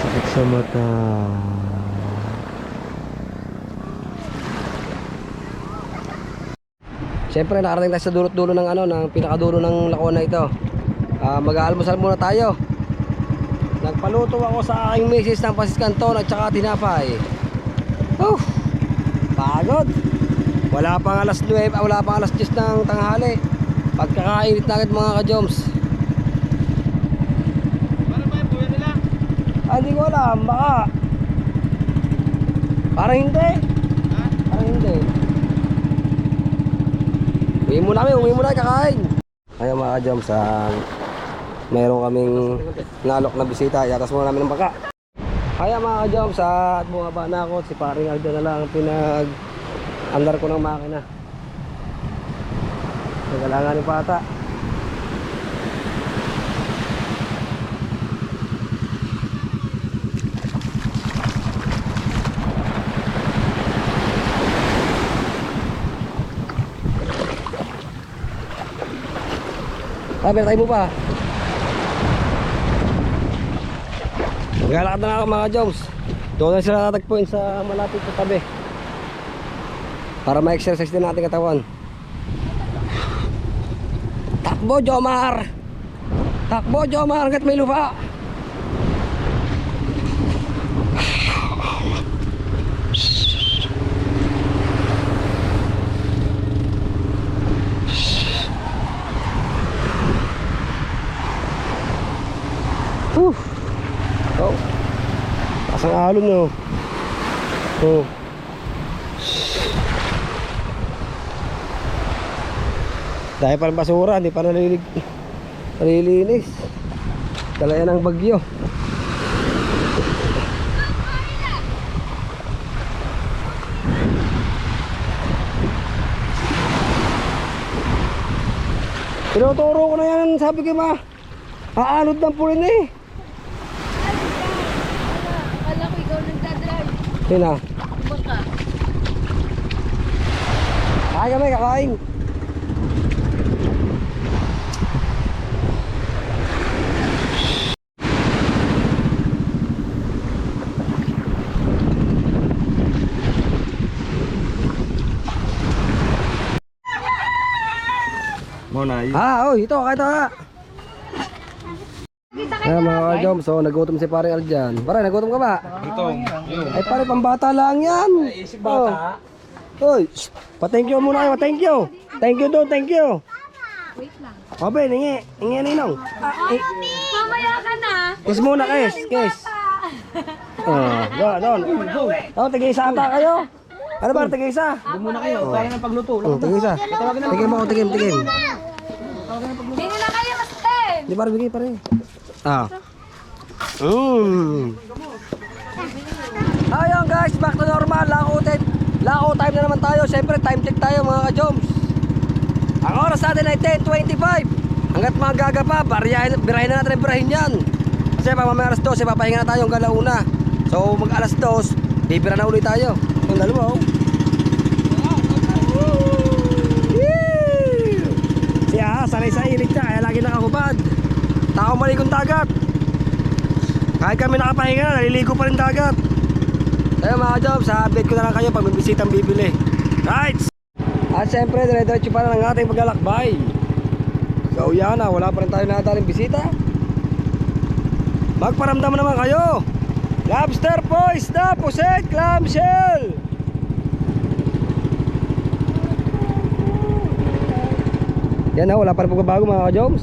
Sakit sa mata. Siyempre nakarating tayo sa dulot-dulo ng ng pinakadulo ng Lacona ito. Mag-aalmusal muna tayo. Nagpaluto ako sa aking misis ng pancit canton at saka tinapay. Pagod. Wala pang alas 9, wala pang alas 10 ng tanghali. Pagkakainit na agad mga ka-joms. Para ba yung buhay nila? Hindi ko alam, baka. Parang hindi. Parang hindi. Uwi muna kakain. Ayun mga ka-joms, mayroon kaming nalok na bisita, yatas muna namin ng baka. Kaya mga ka-joms, at bumaba na ako, si paring Aldo na lang pinag-andar ko ng makina. Nagalangan ng pata. Tayo mo pa. Maglalakad na ako mga Joms. Doon na sila tatagpuin sa malapit sa tabi para ma-exercise din natin katawan. Takbo Jomar! Takbo Jomar hanggat may lupa! Ang alon no. Dahil pa ng basura, hindi pa nalilinis. Dala yan ang bagyo. Tinuturo ko na yan, sabi ko ba? Aanod ng pulin eh. Akala ko ikaw nagdadrive. Sino? Bangka. Kakain kami, kakain. Muna yun. Ito, kahit ha. Ayan mga ka-jom, so nagutom si pare Aljan. Pare, nagutom ka ba? Gutom. Ay pare, pambata lang yan. Isip bata. Hoy, pa-thank you muna kayo, thank you. Thank you doon, thank you. Wait lang. Obe, ningi ninong. Mamaya ka na. Kiss muna, kiss. Doon. Tigil-isa ata kayo. Ano ba, tigil-isa? Doon muna kayo, para ng pagluto. Tigil-isa. Tigil mo ako, tigil. Dito na kayo, Master. Di ba, bigay pare. Ayun guys, back to normal. Lako time na naman tayo. Siyempre, time check tayo mga ka-joms. Ang oras natin ay 10:25. Hanggat magaga pa, birahin na natin ang birahin yan. Kasi pag mamaya alas 12, papahinga na tayo hanggang alauna. So mag alas 2, bibira na ulit tayo. Ang dalawa oh. Siya, sanay sa ilig niya, kaya lagi nakahubad. Tao maligong dagat. Kahit kami nakapahinga na, naliligo pa rin dagat. Kaya mga jobs, update ko na lang kayo pag may bisitang bibili. Right! At siyempre, dire-diretso pa na ng ating paglalakbay. So yan na, wala pa rin tayo nakadaling bisita. Magparamdam naman kayo. Lobster po, isda, puset, clamshell. Yan na, wala pa rin pagbabago mga ka-joms.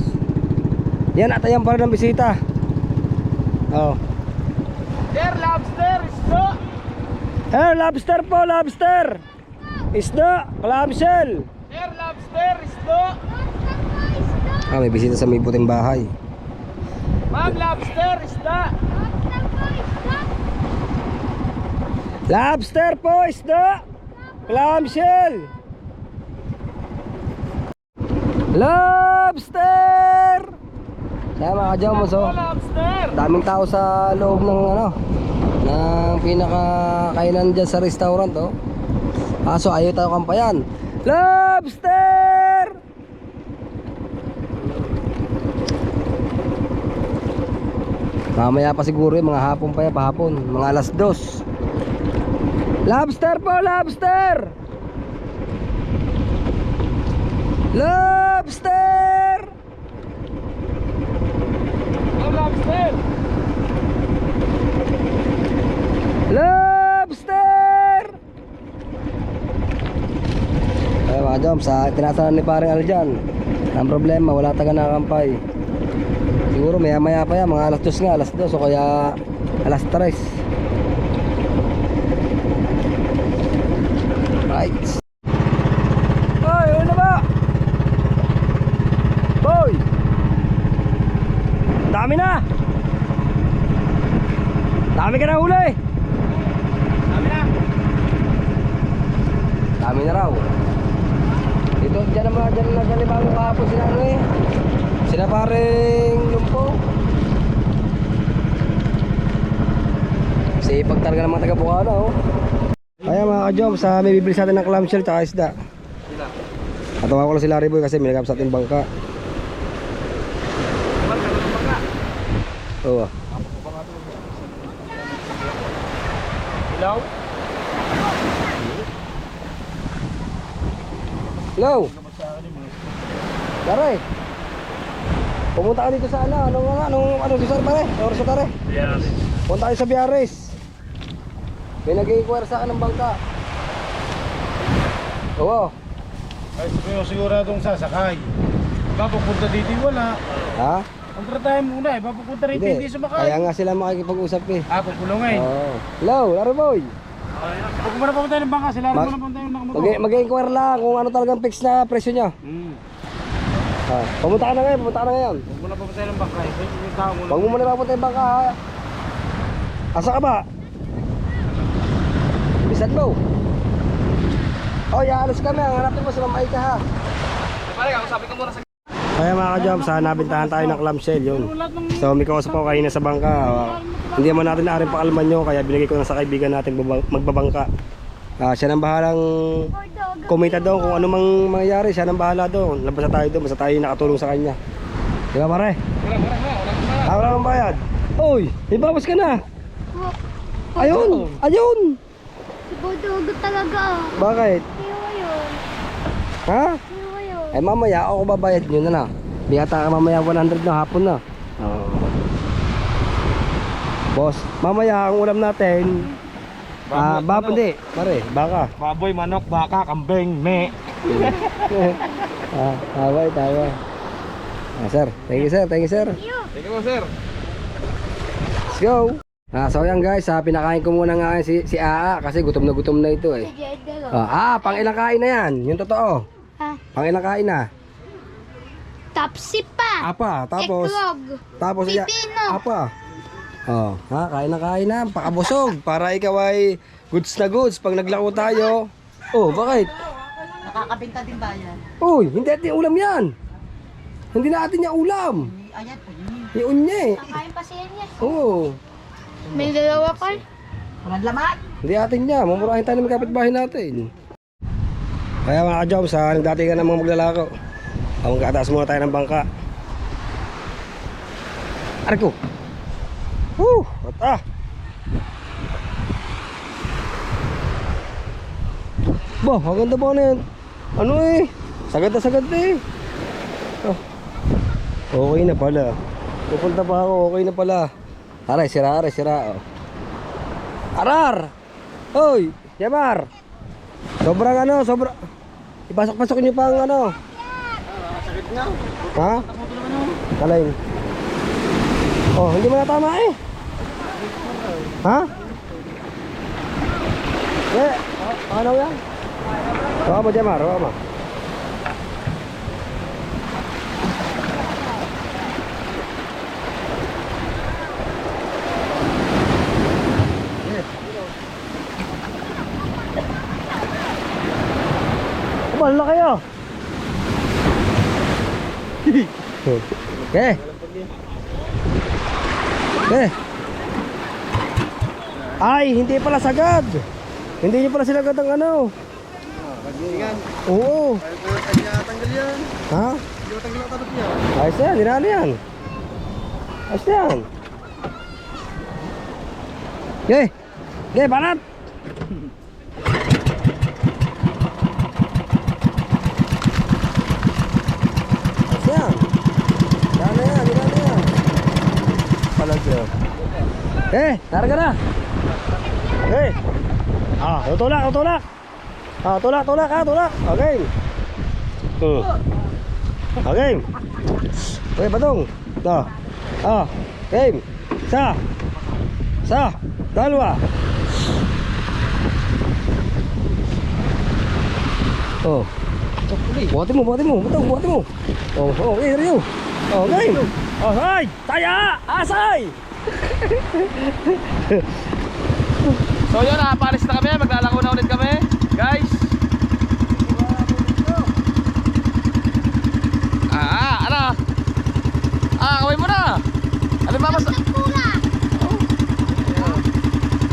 Yan at ayan pa rin ang bisita. Oh. There, lobster, isda. Lobster po, lobster. Isda, clamshell. There, lobster, isda. May bisita sa may puting bahay. Ma'am, lobster, isda. Lobster po, isda, clamshell. Lobster! Kaya mga ka-joms, oh. Lobster. Daming tao sa loob ng ng pinakakainan dyan sa restaurant oh. Kaso ayaw tayo kampayan. Lobster! Mamaya pa siguro mga hapon pa yan, pahapon. Mga alas 2. Lobster po, lobster! Lobster! Lobster. Lobster! Ay mga jom, sa tinasalan ni paring Aljan, ang problema, wala taga nakakampay. Siguro maya maya pa yan, mga alas 2 nga, alas 2 o kaya alas 3. Right. Boy, ano ba? Boy! Dami na! Dami ka na huli! Dami na raw. Dito, dyan naman, dyan nagalibago kahapon sila sila paring lumpo. Sipag talaga ng mga taga-Bukana oh. Kaya mga ka-job, sa may bibili sa atin ng clamshell tsaka isda. Atawa ko lang si Larry Boy kasi may nagap sa ating bangka. Oo. Hello? Hello? Tare. Pumunta ka dito sa anong Rizal pare? Orso tare. Yes. Punta kayo sa Biares. May nag-i-inquire sa akin ng bangka. Oo. Ay, siguradong sasakay. Papupunta dito wala. Ha? Kontratahin muna eh, papupunta rito hindi sumakay. Kaya nga sila makikipag-usap eh. Pupulungin. Oo. Hello, Larry Boy. Huwag mo na pumunta ng bangka, sila rin mo na pumunta yung nakamotor. Mag-inquire lang kung ano talagang fix na presyo niya. Pumunta ka na ngayon, pumunta ka na ngayon. Huwag mo na pumunta ng bangka, yung tao mo na. Huwag mo muna papunta yung bangka ha. Asa ka ba? Bisan mo. Oh, yaalis kami. Hanapin mo sa Ma'am Aika ha. Pare, sabi ko muna sa... Kaya mga ka-job, nabintahan tayo ng clamshell yun. So may kausap ako kanina sa bangka. hindi naman natin naaring pakalman nyo, kaya binigay ko na sa kaibigan natin magbabangka. Siya nang bahalang kumita doon kung ano mang mangyayari, siya nang bahala doon. Labas na tayo doon, basta tayo nakatulong sa kanya. Di ba pare? Wala kang bayad. Uy, ibawas ka na. Ayun, ayun. Bodogo talaga. Bakit? Iwa yun. Ha? Iwa yun. Ay mamaya ako babayad nyo na na. Biyata ka mamaya 100 na hapon na. Boss, mamaya ang ulam natin. Hindi. Pare, baka. Baboy, manok, baka, kambing, me. Tawa. Sir, thank you sir, thank you sir. Thank you, sir. Let's go. So yan guys, pinakain ko muna nga si Aa kasi gutom na ito eh. Si Jedel. Pang ilang kain na yan, yung totoo. Ha? Pang ilang kain na. Tapsi pa. Apa, tapos. Eklog. Tapos Pipino. Apa. Kain na, pakabusog para ikaw ay goods na goods pag naglako tayo. Bakit? Nakakabenta din ba yan? Uy, hindi natin ulam yan. Hindi natin yung ulam. Ayan, Yun niya eh. Kain pa siya niya. Oo. May dalawa pa. walang laman. Hindi atin niya, mamurahin tayo ng kapitbahay natin. Kaya mga ka-jobs, nagdati ka ng mga maglalako. Magkataas muna tayo ng bangka. Aray ko. Ang ganda ba na yan? Ano eh? Sagad na eh. Okay na pala. Pupunta pa ako, okay na pala. Aray, sira. Arar! Hoy, Yamar! Sobrang ipasok-pasok niyo pa ang ano. Sakit nga. Ha? Kalay. Hindi mo natama eh. Ha? Ano yan? Bawa mo, Jamar, bawa mo. Bahala kayo. Ay, hindi pala sagad. Hindi niyo pala sinagad ang ano. Oo. Tanggal yan. Ha? Hindi mo tanggal ang tanot niya. Ayos na yan, dinaan yan. Ayos na yan. Banat. Ayos yan. Dinaan yan. Palag yan. Narga na. Tutulak. Tulak. Okay. Okay. Okay, Badong. Game. Dalawa. Buhatin mo. Badong. Okay, Rio. Game. Asay! Taya! Asay! So yun, palis na kami. Maglalako na ulit kami. Guys. Ano? Kawin mo na. Ano ba mas...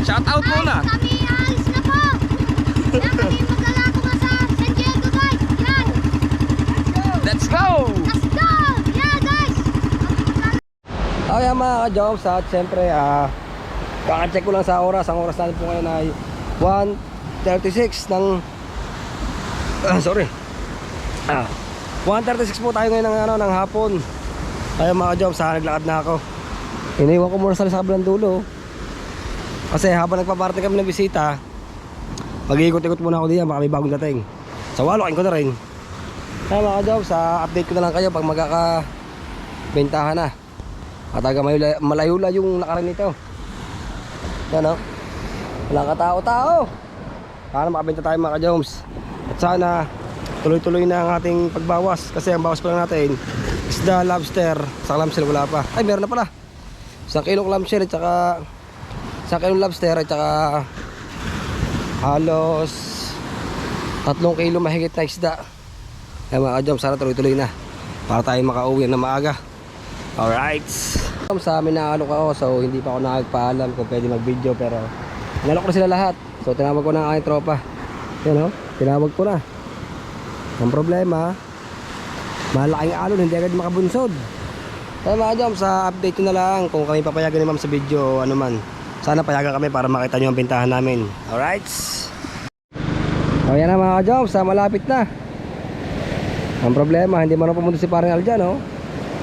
Shout out muna. Kami alis na po. Kaya kami maglalako nga sa San Diego guys. Yan. Let's go. Yeah guys. Mga ka-jobs at siyempre kaka-check ko lang sa oras. Ang oras natin po ngayon ay 1:36 ng 1:36 po tayo ngayon ng hapon. Kaya mga ka-jobs, naglakad na ako. Iniwan ko muna sa kabilang dulo. Kasi habang nagpaparating kami ng bisita, mag-iikot-ikot muna ako diyan, baka may bagong dating. Sa walokin ko na rin. Kaya mga ka-jobs, update ko na lang kayo pag magkakabentahan na. At malayo-la yung nakarin nito. Yan o. Walang katao-tao. Sana makabenta tayo mga ka-jobs. At sana tuloy-tuloy na ang ating pagbawas. Kasi ang bawas pa lang natin isda, lobster, sa clamshell wala pa. Ay meron na pala. 1 kilong clamshell at saka 1 kilong lobster at saka halos 3 kilo mahigit na isda. Kaya mga ka-jobs, sana tuloy-tuloy na para tayo makauwi na maaga. Alright. Sa amin naalok ako, so hindi pa ako nakagpaalam kung pwede mag-video, pero nalok na sila lahat. So tinawag ko na ang aking tropa. Yan o, tinawag ko na. Ang problema, malaking alon, hindi agad makabunsod. Kaya mga jom, sa update ko na lang kung kami papayagan ni ma'am sa video o ano man. Sana payagan kami para makita nyo ang bintahan namin. Alright? O yan na mga jom, sa malapit na. Ang problema, hindi man pumunta si parang Aljan, oh.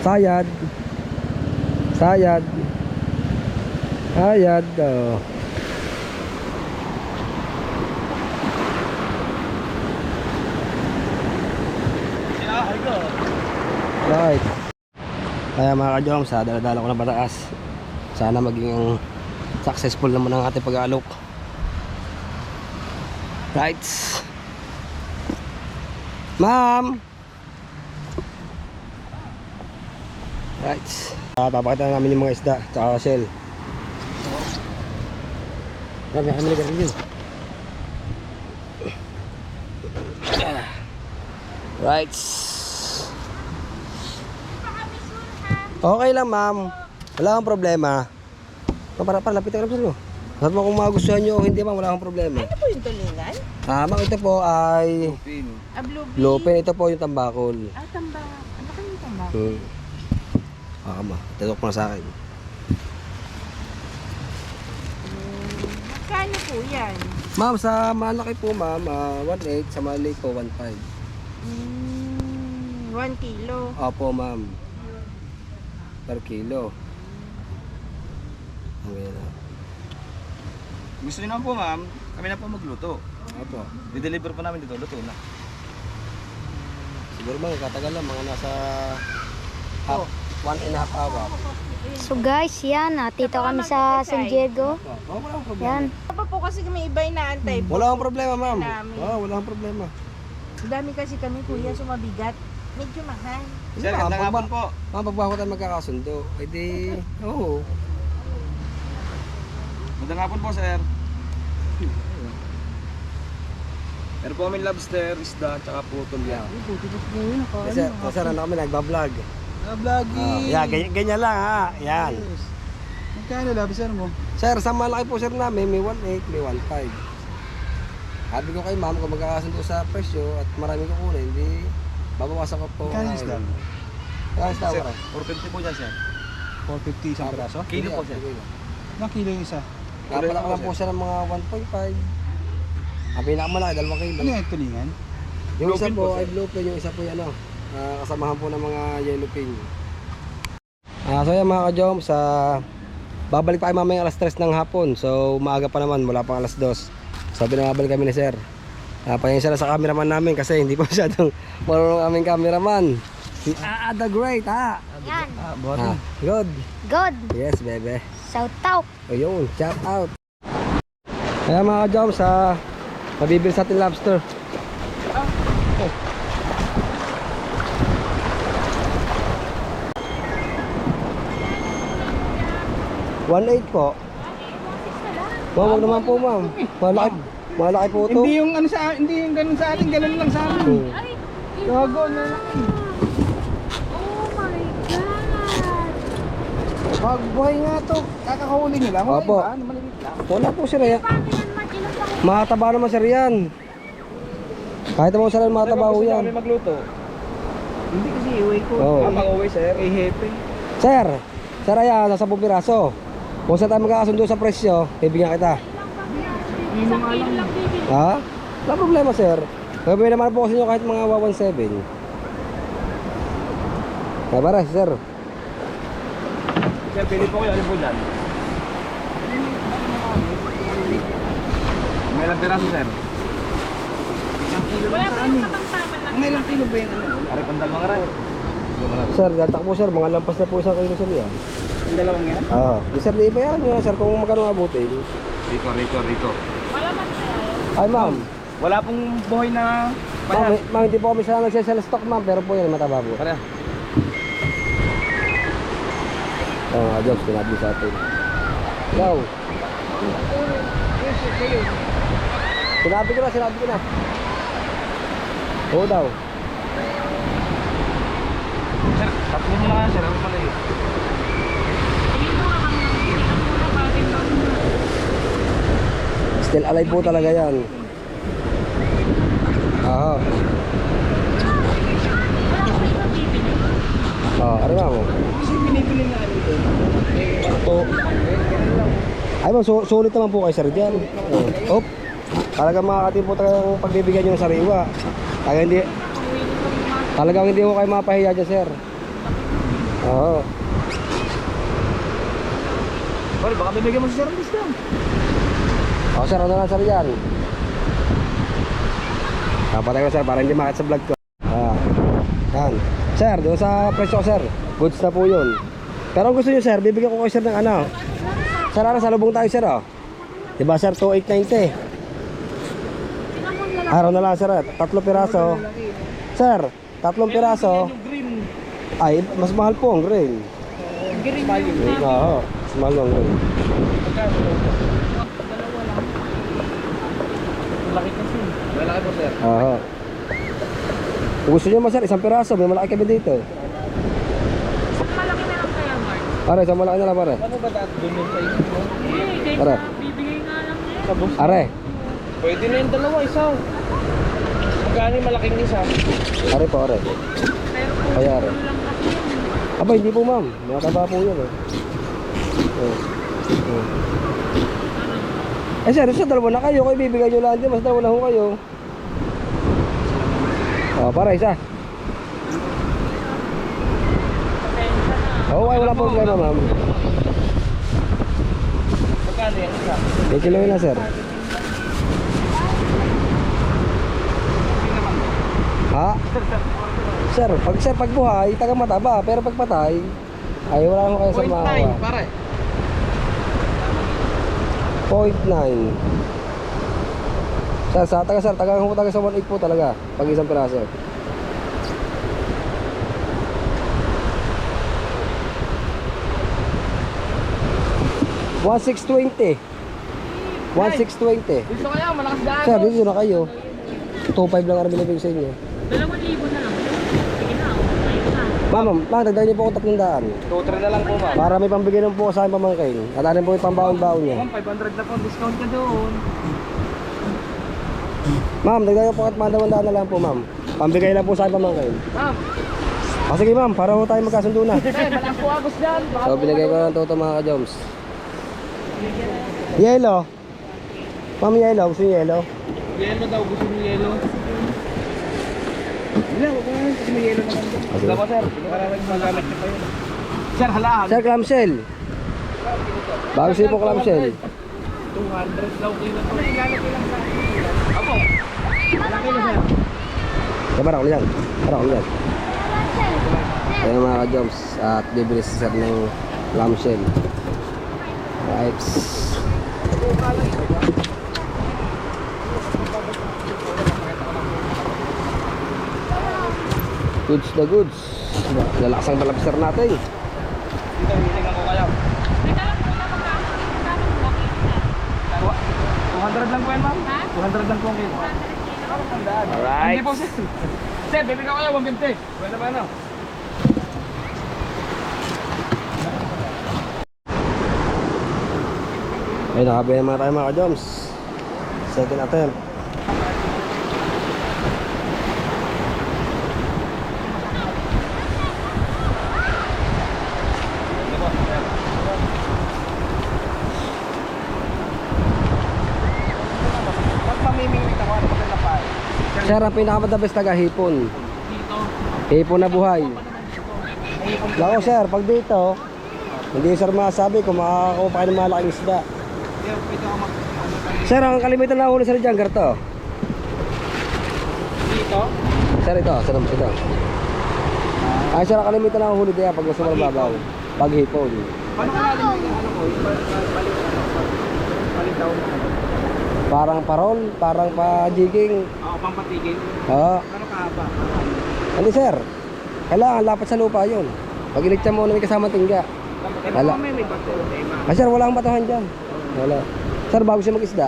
Sayad. Sayad. Sayad, oh. Right. Kaya mga ka-jom, sa daladala ko na pataas. Sana maging successful naman ang ating pag-aalok. Right. Ma'am. Right. Papakita namin yung mga isda tsaka shell. Kami ka rin yun. Right. Okay lang ma'am. Wala akong problema. Para lapitan ka lang sa sabi mo kung magustuhan nyo o hindi ma'am, wala akong problema. Ano po yung tulingan? Ma'am, ito po ay Bluebeam. Lupin, ito po yung tambakol. Tamba. Ano kayong tamba? Ma, tatok mo na sa akin. Magkano po yan? Ma'am, sa malaki po ma'am, 1.8, sa maliit po 1.5. 1 kilo. Opo ma'am. Per kilo. Okay na. Gusto niyo naman po ma'am, kami na po magluto. Opo. I-deliver pa namin dito, luto na. Siguro mga katagal lang, mga nasa half, 1.5 hour. So guys, yan. Tito kami sa San Diego. Oh, wala akong problema. Yan. Ano po kasi kami iba inaantay po. Wala akong problema ma'am. Namin. Wala akong problema. Ang dami kasi kami kuya, sumabigat. Medyo mahal. Sir, Ma'am, ganda nga po po. Ma'am, pagbago tayo magkakasundo. Eh di, oo. Ganda nga po sir. Meron po kami lobster, isda, tsaka putol yan. Sir, ano kami, nagbablog. Vlogging! Yeah, ganyan lang ha. Yan. Magkano lobster mo? Sir, sa malaki po sir namin, may 1.8, may 1.5. Sabi ko kay ma'am, kung magkakasundo sa presyo at marami kukunin, hindi babawasan ko po. Magkano isda? Kaya isda Sir, ko. 450 po dyan sir. 450 isang piraso? Kilo po sir. Ilang kilo yung isa? Kapala ko lang po siya ng mga 1.5. Ang pinakamalaki, 2 kilo. Ano yung tulingan? Yung isa Bluefin po po, ay sir. bluefin, yung isa po yan kasamahan po ng mga yellowfin. So yan mga ka-jom, babalik pa kayo mamaya alas 3 ng hapon. So maaga pa naman, mula pang alas 2. So binabalik kami ni sir. Pasensya na sa cameraman namin kasi hindi pa masyadong marunong aming cameraman. Si the Great ha. Yan. Good. Good. Yes bebe. Shout out. Ayun, shout out. Kaya mga ka-jom, mabibili sa ating lobster. $1.8 po. Ma'am, wag naman po ma'am. Malaki po ito. Hindi yung ano sa hindi yung ganun sa atin, ganun lang sa amin. Gago na lang. Oh my God. Pagbuhay nga to, kakahuli nila. Opo. Ano maliit lang. Wala po sir yan. Paano yan mag-inom lang? Mataba naman sir yan. Kahit naman sir, mataba ho yan. Kami magluto. Hindi kasi iuwi ko. Oo. Pag-uwi sir. Eh hepe. Sir, ayan, nasa 10 piraso. Kung saan tayo magkakasundo sa presyo, bibigyan kita. Hindi mo alam. Ha? Wala problema sir. Gagawin naman po kasi nyo kahit mga 117. Kaya para sir. Sir, pili po kayo. Ano po dyan? May ilang piraso sir? Wala pa yung katamtaman lang. Ang ilang kilo ba yung ano? Ari pandal mga rin. Sir, datak po sir, mga lampas na po isang kilo sir yan. Ang dalawang yan? Oo. Sir, di ba yan yun sir kung magkano abutin? Rito. Ay ma'am. Wala pong buhay na Ma'am, hindi po kami sa nagsasell stock ma'am, pero po yan mataba po. Kaya. Mga jobs, pinabili sa atin. Go. Sinabi ko na. Oo daw. Sir, tatlo nyo lang yan sir. Ano pala yun? Still alive po talaga yan. Oo. Ano ba mo? Kasi pinipili nga nito. Ay ma'am, sulit naman po kayo sir dyan. Op. Talagang makakatin po talagang pagbibigyan yung sariwa. Talagang hindi ko kayo mapahiya dyan sir. Oo. Well, baka bibigyan mo si Sir ng discount. O sir, ano lang sir yan? Patay ko sir para hindi makit sa vlog ko. Yan. Sir, doon sa presyo ko sir, goods na po yun. Pero kung gusto nyo sir, bibigyan ko kayo sir ng ano. Sir, salubong tayo sir oh. Diba sir, 2,890. Araw na lang sir, 3 piraso. Sir, 3 piraso. Ay, mas mahal po ang green. Oo, mas mahal ang green. Malaki po, sir. Oo. Kung gusto nyo mo sir, 1 piraso, may malaki kami dito. Malaki na lang kaya, Mark. Pare, sa malaki na lang pare. Ano ba dati doon yung sa inyo? Pare. Bibigay nga lang niya. Tapos, Are, pwede na yung dalawa, isa. Magkano yung malaking isa? are po, are. Pero po, Kaya are. lang kasi yun. Aba, hindi po ma'am. Mataba po yan eh. Eh sir, sa dalawa na kayo. Kayo bibigyan nyo lang din. Mas dalawa na ho kayo. Para isa. Oo, ay wala po problema ma'am. Magkano yung isa? May kilo yun na sir. Ha? Sir, pag buhay, taga mataba. Pero pag patay, ay wala mo kayo sa maawa. 0.9, pare. 0.9. Sir, taga sa 1.8 po talaga. Pag isang piraso. $1,620. Gusto kaya, malakas daan. Sir, dito na kayo. 2.5 lang ang binibig sa inyo. 2,000 na lang. Sige na, ayun na. Ma'am, dagdagan niyo po ako 300. 2-3 na lang po, ma'am. Para may pambigay ng po sa aking pamangkin. At ano po yung pambaon-baon niya. Ma'am, 500 na po, discount ka doon. Ma'am, dagdagan po at 200 na lang po, ma'am. Pambigay lang po sa aking pamangkin. Ma'am, Sige ma'am, para po tayo magkasundo na. malakas po agos dyan. Baka So, binigay ko ng toto mga ka-joms. Yelo. Ma'am, yelo. Gusto niyo yelo? yelo daw, gusto mo yelo. Wala, wag na. Kasi may yelo naman doon. Okay. Wala po, sir. Para magamit niyo pa yun. Sir, halaan. Sir, clamshell. Bago siya po clamshell. 200 daw kilo to. Ilalagay lang sa akin. Apo. Malaki na, sir. Para ko yan. Para ko yan. Ayan mga ka-joms. At bibili si sir ng clamshell. Right. Goods na goods. Lalakas ang balabsar natin. Dito, hinihingan ko kayo. Teka lang muna, magkano laki na. 200 lang po yan, ma'am. 200 lang po ang kilo. Alright. Hindi po, sir. Sir, bibigyan ko kayo 150. Pwede ba, ano? Ay, nakabili naman tayo mga ka-joms. Second attempt. Pag mamimingwit ako, ano ba na pa? Sir, ang pinakamadabes taga hipon. Dito. Hipon na buhay. Lako sir, pag dito, hindi sir masabi kung makakakuha pa kayo ng malaking isda. Dito ako Sir, ang kalimitan na huli sir dyan, garto. Dito? Sir, ito. Ay, sir, ang kalimitan na huli diyan pag gusto mo mababaw. Pag hipon. Paano ka natin yung ano ko? Palitaw mo. Parang parol, parang pa-jigging. Ako, pampatigil. Oo. Ano kahaba? Hindi sir, kailangan lapat sa lupa yun. Pag inikta mo na may kasama tingga. Ano kami may bato? Ay sir, wala kang batuhan dyan. Wala. Sir, bago siya mag-isda.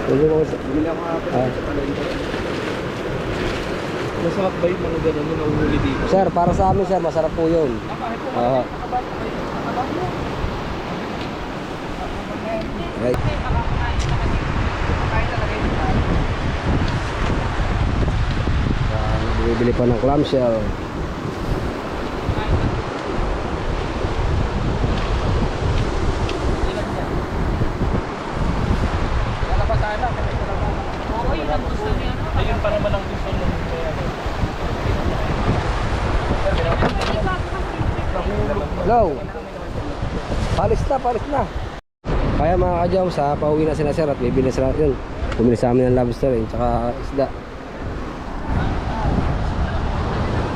Hindi mo mag-isda. Bili ako nga sa palengke. Masarap ba yung mga ganun na nauhuli dito? Sir, para sa amin sir, masarap po yun. Oo. Right. Bumibili pa ng clamshell. Ayun pa naman ang gusto nung Hello. Palis na. Kaya mga ka-joms, pauwi na sila sir at bibili na sila yun. Bumili sa amin ng lobster tsaka isda.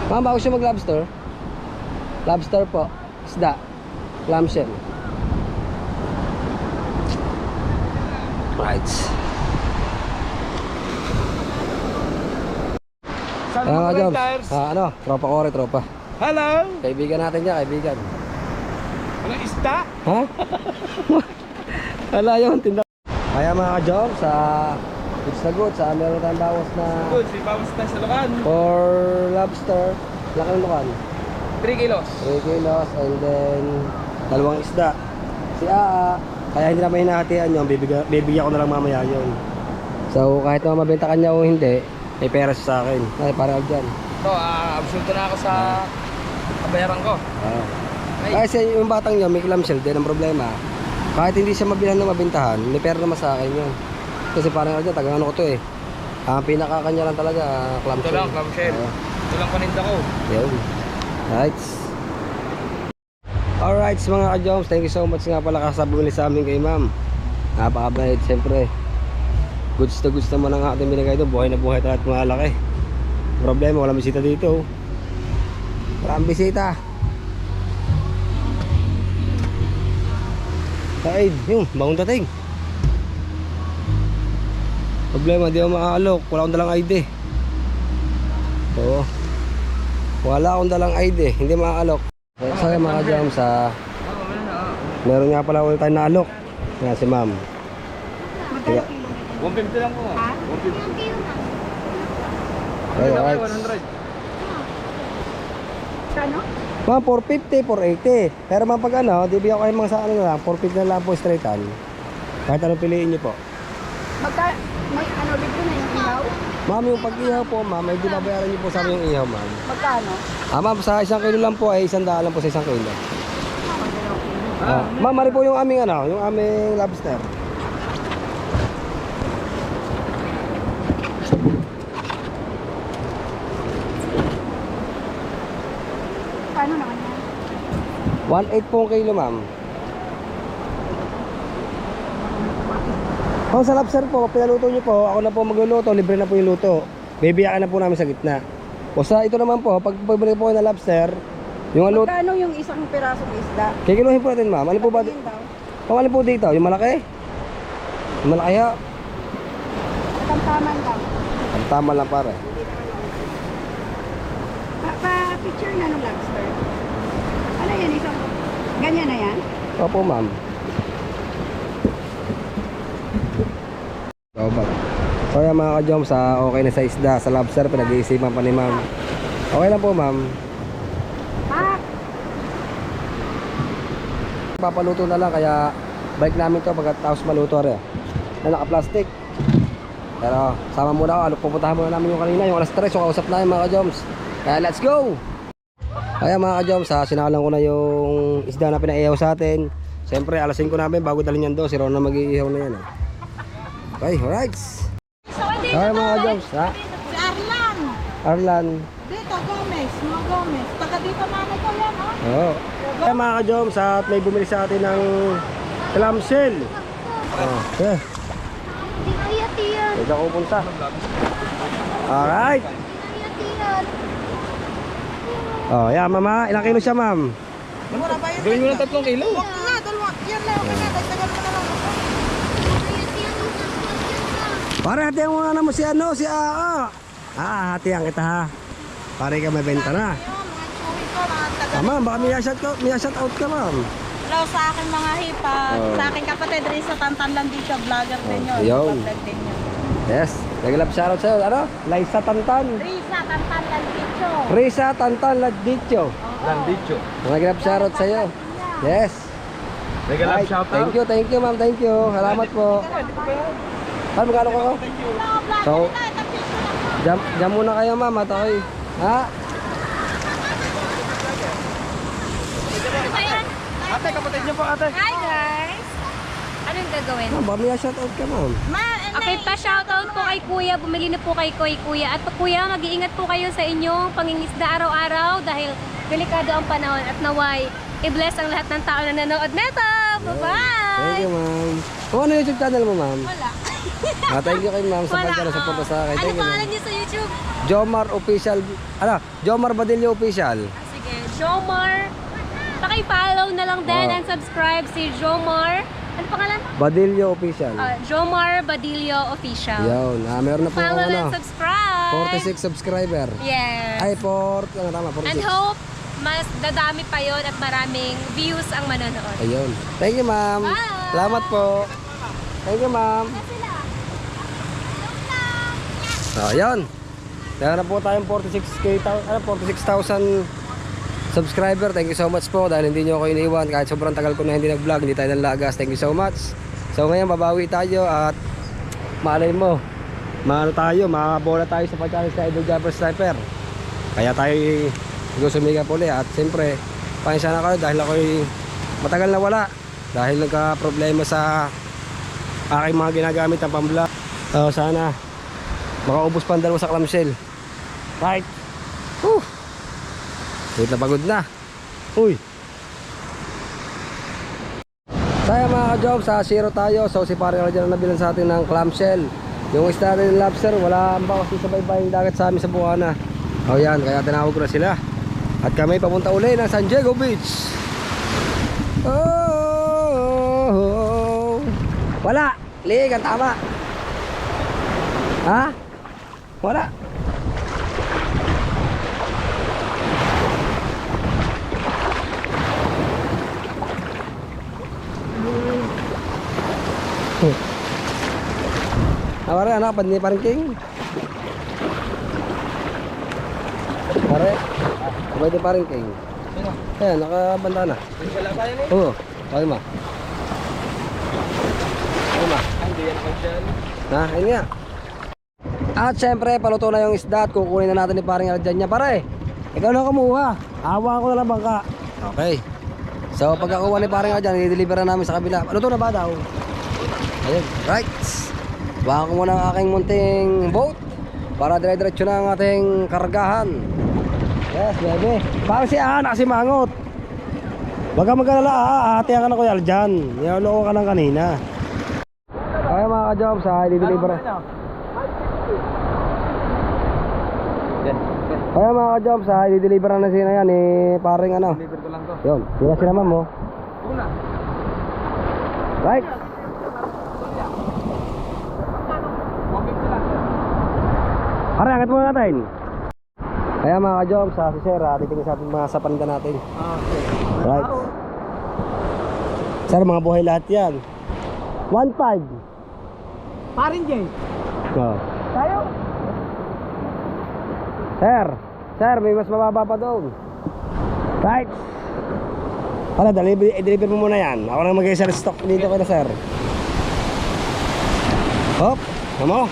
Ma'am, bago siya mag-lobster? Lobster po, isda, clamshell. Right. Saan Kaya mo mga red joms, tires? tropa ko rin, tropa. Hello? Kaibigan natin niya, kaibigan. Walang ista? Ha? Wala yun, tinda. Kaya mga ka-joms, goods na goods, meron tayong bawas na Good, si Bawas na sa Locan. for lobster, laking lukan. 3 kilos. 3 kilos and then dalawang isda. Si Aa, kaya hindi naman hinahatian yun, bibigyan ko na lang mamaya yun. So kahit naman mabenta kanya o hindi, may pera siya sa akin. Ay, para ako dyan. So, absulto na ako sa kabayaran ko. Kasi yung batang yun, may clamshell din ang problema. Kahit hindi siya mabilan na mabintahan, may pera naman sa akin yun. Kasi parang ako dyan, taga ano ko to eh. Ang pinakakanya lang talaga, Ito clamshell. lang, clamshell. Ito lang paninda ko. Yun. Right. Alright mga ka-joms, thank you so much nga pala kasi bumili sa amin kay ma'am. Napakabait, siyempre. Goods na goods naman ang ating binigay doon. Buhay na buhay talaga at malaki. Problema, walang bisita dito. Walang bisita. Kaid, yung bagong dating. Problema, di ako makaalok. Wala akong dalang ID. Oo. Wala akong dalang ID, hindi makaalok. So yung mga jams, meron nga pala ulit tayo na alok. Nga si ma'am. Magkano kilo? 150 lang po. Ha? 150. Alright. 100. Kano? Ma'am, 450, 480. Pero ma'am, pag ano, di bigyan ko kayo mga sa ano na lang, 450 na lang po straightan. Kahit anong piliin nyo po. May ano dito na yung ilaw? Ma'am, yung pag-ihaw po, ma'am, ay binabayaran nyo po sa amin yung ihaw, ma'am. Magkano? Ma'am, sa 1 kilo lang po ay 100 lang po sa 1 kilo. Ma'am, mari po yung aming ano, yung aming lobster. Paano naman yan? 1.8 po ang kilo, ma'am. Kung sa lobster po, pinaluto nyo po, ako na po magluluto, libre na po yung luto. Bibiyakan na po namin sa gitna. O sa ito naman po, pag pagbalik po kayo ng lobster, yung luto, Magkano yung isang pirasong isda? kikiluhin po natin, ma'am. Ano po ba? Yun daw. Alin po dito? Yung malaki? Yung malaki ha? Katamtaman lang. Ang tama lang pare. Pa-picture na ng lobster. Ano yan? Isang... Ganyan na yan? Opo, ma'am. So, so yan mga ka-joms, okay na sa isda, sa lobster, pinag-iisipan pa ni ma'am. Okay lang po, ma'am. Ha? Papaluto na lang, kaya balik namin to pagkatapos maluto rin. Na naka-plastic. Pero sama muna ako, pupuntahan muna namin yung kanina, yung alas 3, so kausap na yung mga ka-joms. Kaya let's go! Kaya mga ka-joms, sinakalan ko na yung isda na pinaihaw sa atin. Siyempre, alasin ko namin bago dalhin yan doon, si Ron na mag-iihaw na yan. Okay, alright. Kaya mga ka-joms, ha? Si Arlan! Arlan. Dito, Gomez. Mga Gomez. Taga dito nanay ko yan, oh. Oo. Kaya mga ka-joms, at may bumili sa atin ng clamshell. Okay. Tiyan. Dito ako pupunta. Alright. Tiyan. Oh, yan mama. Ilang kilo siya, ma'am? Mura ba yun? Gawin mo ng 3 kilo. Huwag na, dalawa. Yan lang, okay na. Dagdagan mo na lang ako. Pare, hatihan mo na mo si ano, si Aa. Hatihan kita ha. Pare ka may benta na. Yun, mga churi ko, mga taga... Ma'am, baka may shout out ka, ma'am. Hello sa akin mga hipag. Oh. Sa akin kapatid, Risa Tantan lang din siya. Vlogger din yun. Ayun. Vlog din yun. Yes. Nag-love shoutout sa'yo. Ano? Liza Tantan. Risa Tantan lang din siya. Risa Tantan Laddicho. Landicho. Nag-love shoutout sa'yo. Yes. Mega love Right. shoutout. Thank you ma'am, thank you. Salamat po. Ano magkano ko? So, jam muna kayo ma'am at ako'y. Ha? Ate, kapatid niyo po ate. Hi guys! Anong gagawin? Ma'am, baka may shoutout ka ma'am. Okay, pa-shoutout po kay Kuya. Bumili na po kay Kuya. At Kuya, mag-iingat po kayo sa inyong pangingisda araw-araw dahil delikado ang panahon at naway i-bless ang lahat ng tao na nanood neto. Bye-bye! Thank you ma'am. Kung ano YouTube channel mo ma'am? Wala. Thank you kay ma'am sa pagkara-support sa akin. Ano Thank you pangalan ma'am. niyo sa YouTube? Jomar Official. Ano? Jomar Badillo Official. Sige, Jomar. Paki-follow na lang din and subscribe si Jomar. Ano pangalan? Badillo Official. Jomar Badillo Official. Yun. Meron na po Follow ako and subscribe. 46 subscriber. Yes. Ay, tama, 46. And hope mas dadami pa yon at maraming views ang manonood. Ayun. Thank you, ma'am. Bye. Salamat po. Thank you, ma'am. So, ayun. Meron na po tayong 46,000 subscriber. Thank you so much po dahil hindi nyo ako iniwan kahit sobrang tagal ko na hindi nag-vlog, hindi tayo nalagas. Thank you so much. So ngayon babawi tayo at malay mo, makabola tayo sa pag-challenge sa Idol Jumper Sniper. Kaya tayo gusto sumigap ulit at siyempre pahinsa na kayo dahil ako'y matagal na wala dahil nagka-problema sa aking mga ginagamit na pang-vlog. So sana makaubos pa ang dalawa sa clamshell. Right. Wait na, pagod na. Uy. Kaya mga ka-job, sa zero tayo. So si Pare Arjan na nabilan sa atin ng clamshell. Yung isda rin ng lobster, wala ang bawas sa baybay dagat sa amin sa Buana. O yan, kaya tinawag ko na sila. At kami papunta uli ng San Diego Beach. Oh. Wala. Liig, ang tama. Ha? Wala. Pare, anak, pandai parking. Pare, pwede parking. Ayan, nakabanda na. Oo, okay ma. Okay ma. Ha, ayun nga. At syempre, paluto na yung isda at kukunin na natin ni paring Arjan niya. Pare, ikaw na kumuha. Awa ko na lang bangka. Okay. So, pagkakuha ni paring Arjan, i-deliver na namin sa kabila. Paluto na ba daw? Ayun, right. Baka ko muna ang aking munting boat para dire-diretso na ang ating kargahan. Yes, baby. Parang si Ana kasi mangot. Wag kang mag-alala, ate ka na Kuya Arjan. Niloloko ka lang kanina. Kaya mga ka-job, sa i-deliver. Kaya mga ka-job, sa i-deliver na sila yan ni paring ano. Deliver ko lang to. Yun, sila sila ma'am mo. Una. Right. Pare, angkat muna natin. Kaya mga ka-job, sa sisera, titingin sa ating mga sapanda natin. Okay. Right. Sir, mga buhay lahat yan. 1.5. Parin Jay. Oh. Tayo. Sir, may mas mababa pa doon. Right. Pala, deliver mo muna yan. Ako na mag-i-sell stock dito kay na sir. Hop, ano?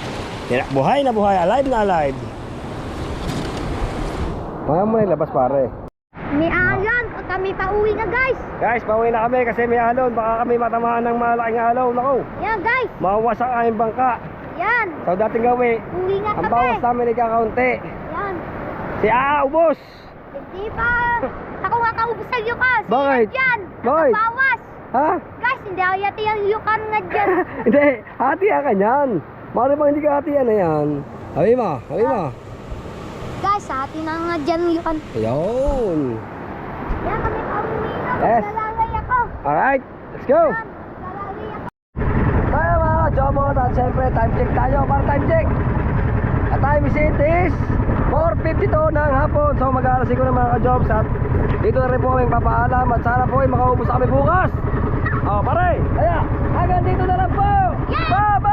Buhay na buhay, alive na alive. Kaya mo na ilabas pare. May alon o kami pauwi na guys. Guys, pauwi na kami kasi may alon. Baka kami matamaan ng malaking alon. Nako, Yan guys. mawasak ang aming bangka. Yan. Sa dating gawi, Uwi na ang kami. bawas namin ay kakaunti. Yan. Si ubos. Hindi pa. Ako nga kaubos sa yukan. Bakit? Yan. Bakit? Bawas. Ha? Guys, hindi ako yati ang yukan na dyan. Hindi, hati ka niyan. Mari bang hindi ka hatian na yan? Habi mo. Guys, sa atin na nga dyan yung yukan. Ayun. Yan kami pauwi na. Yes. Maglalagay ako. Alright, let's go. Yan. Maglalagay ako. Kaya mga ka-jobot at syempre time check tayo para time check. At time is 4:52 ng hapon. So mag-aalasin ko ng mga ka-jobs at dito na rin po aming papaalam at sana po ay makaubos kami bukas. Pare, kaya hanggang dito na lang po. Bye-bye!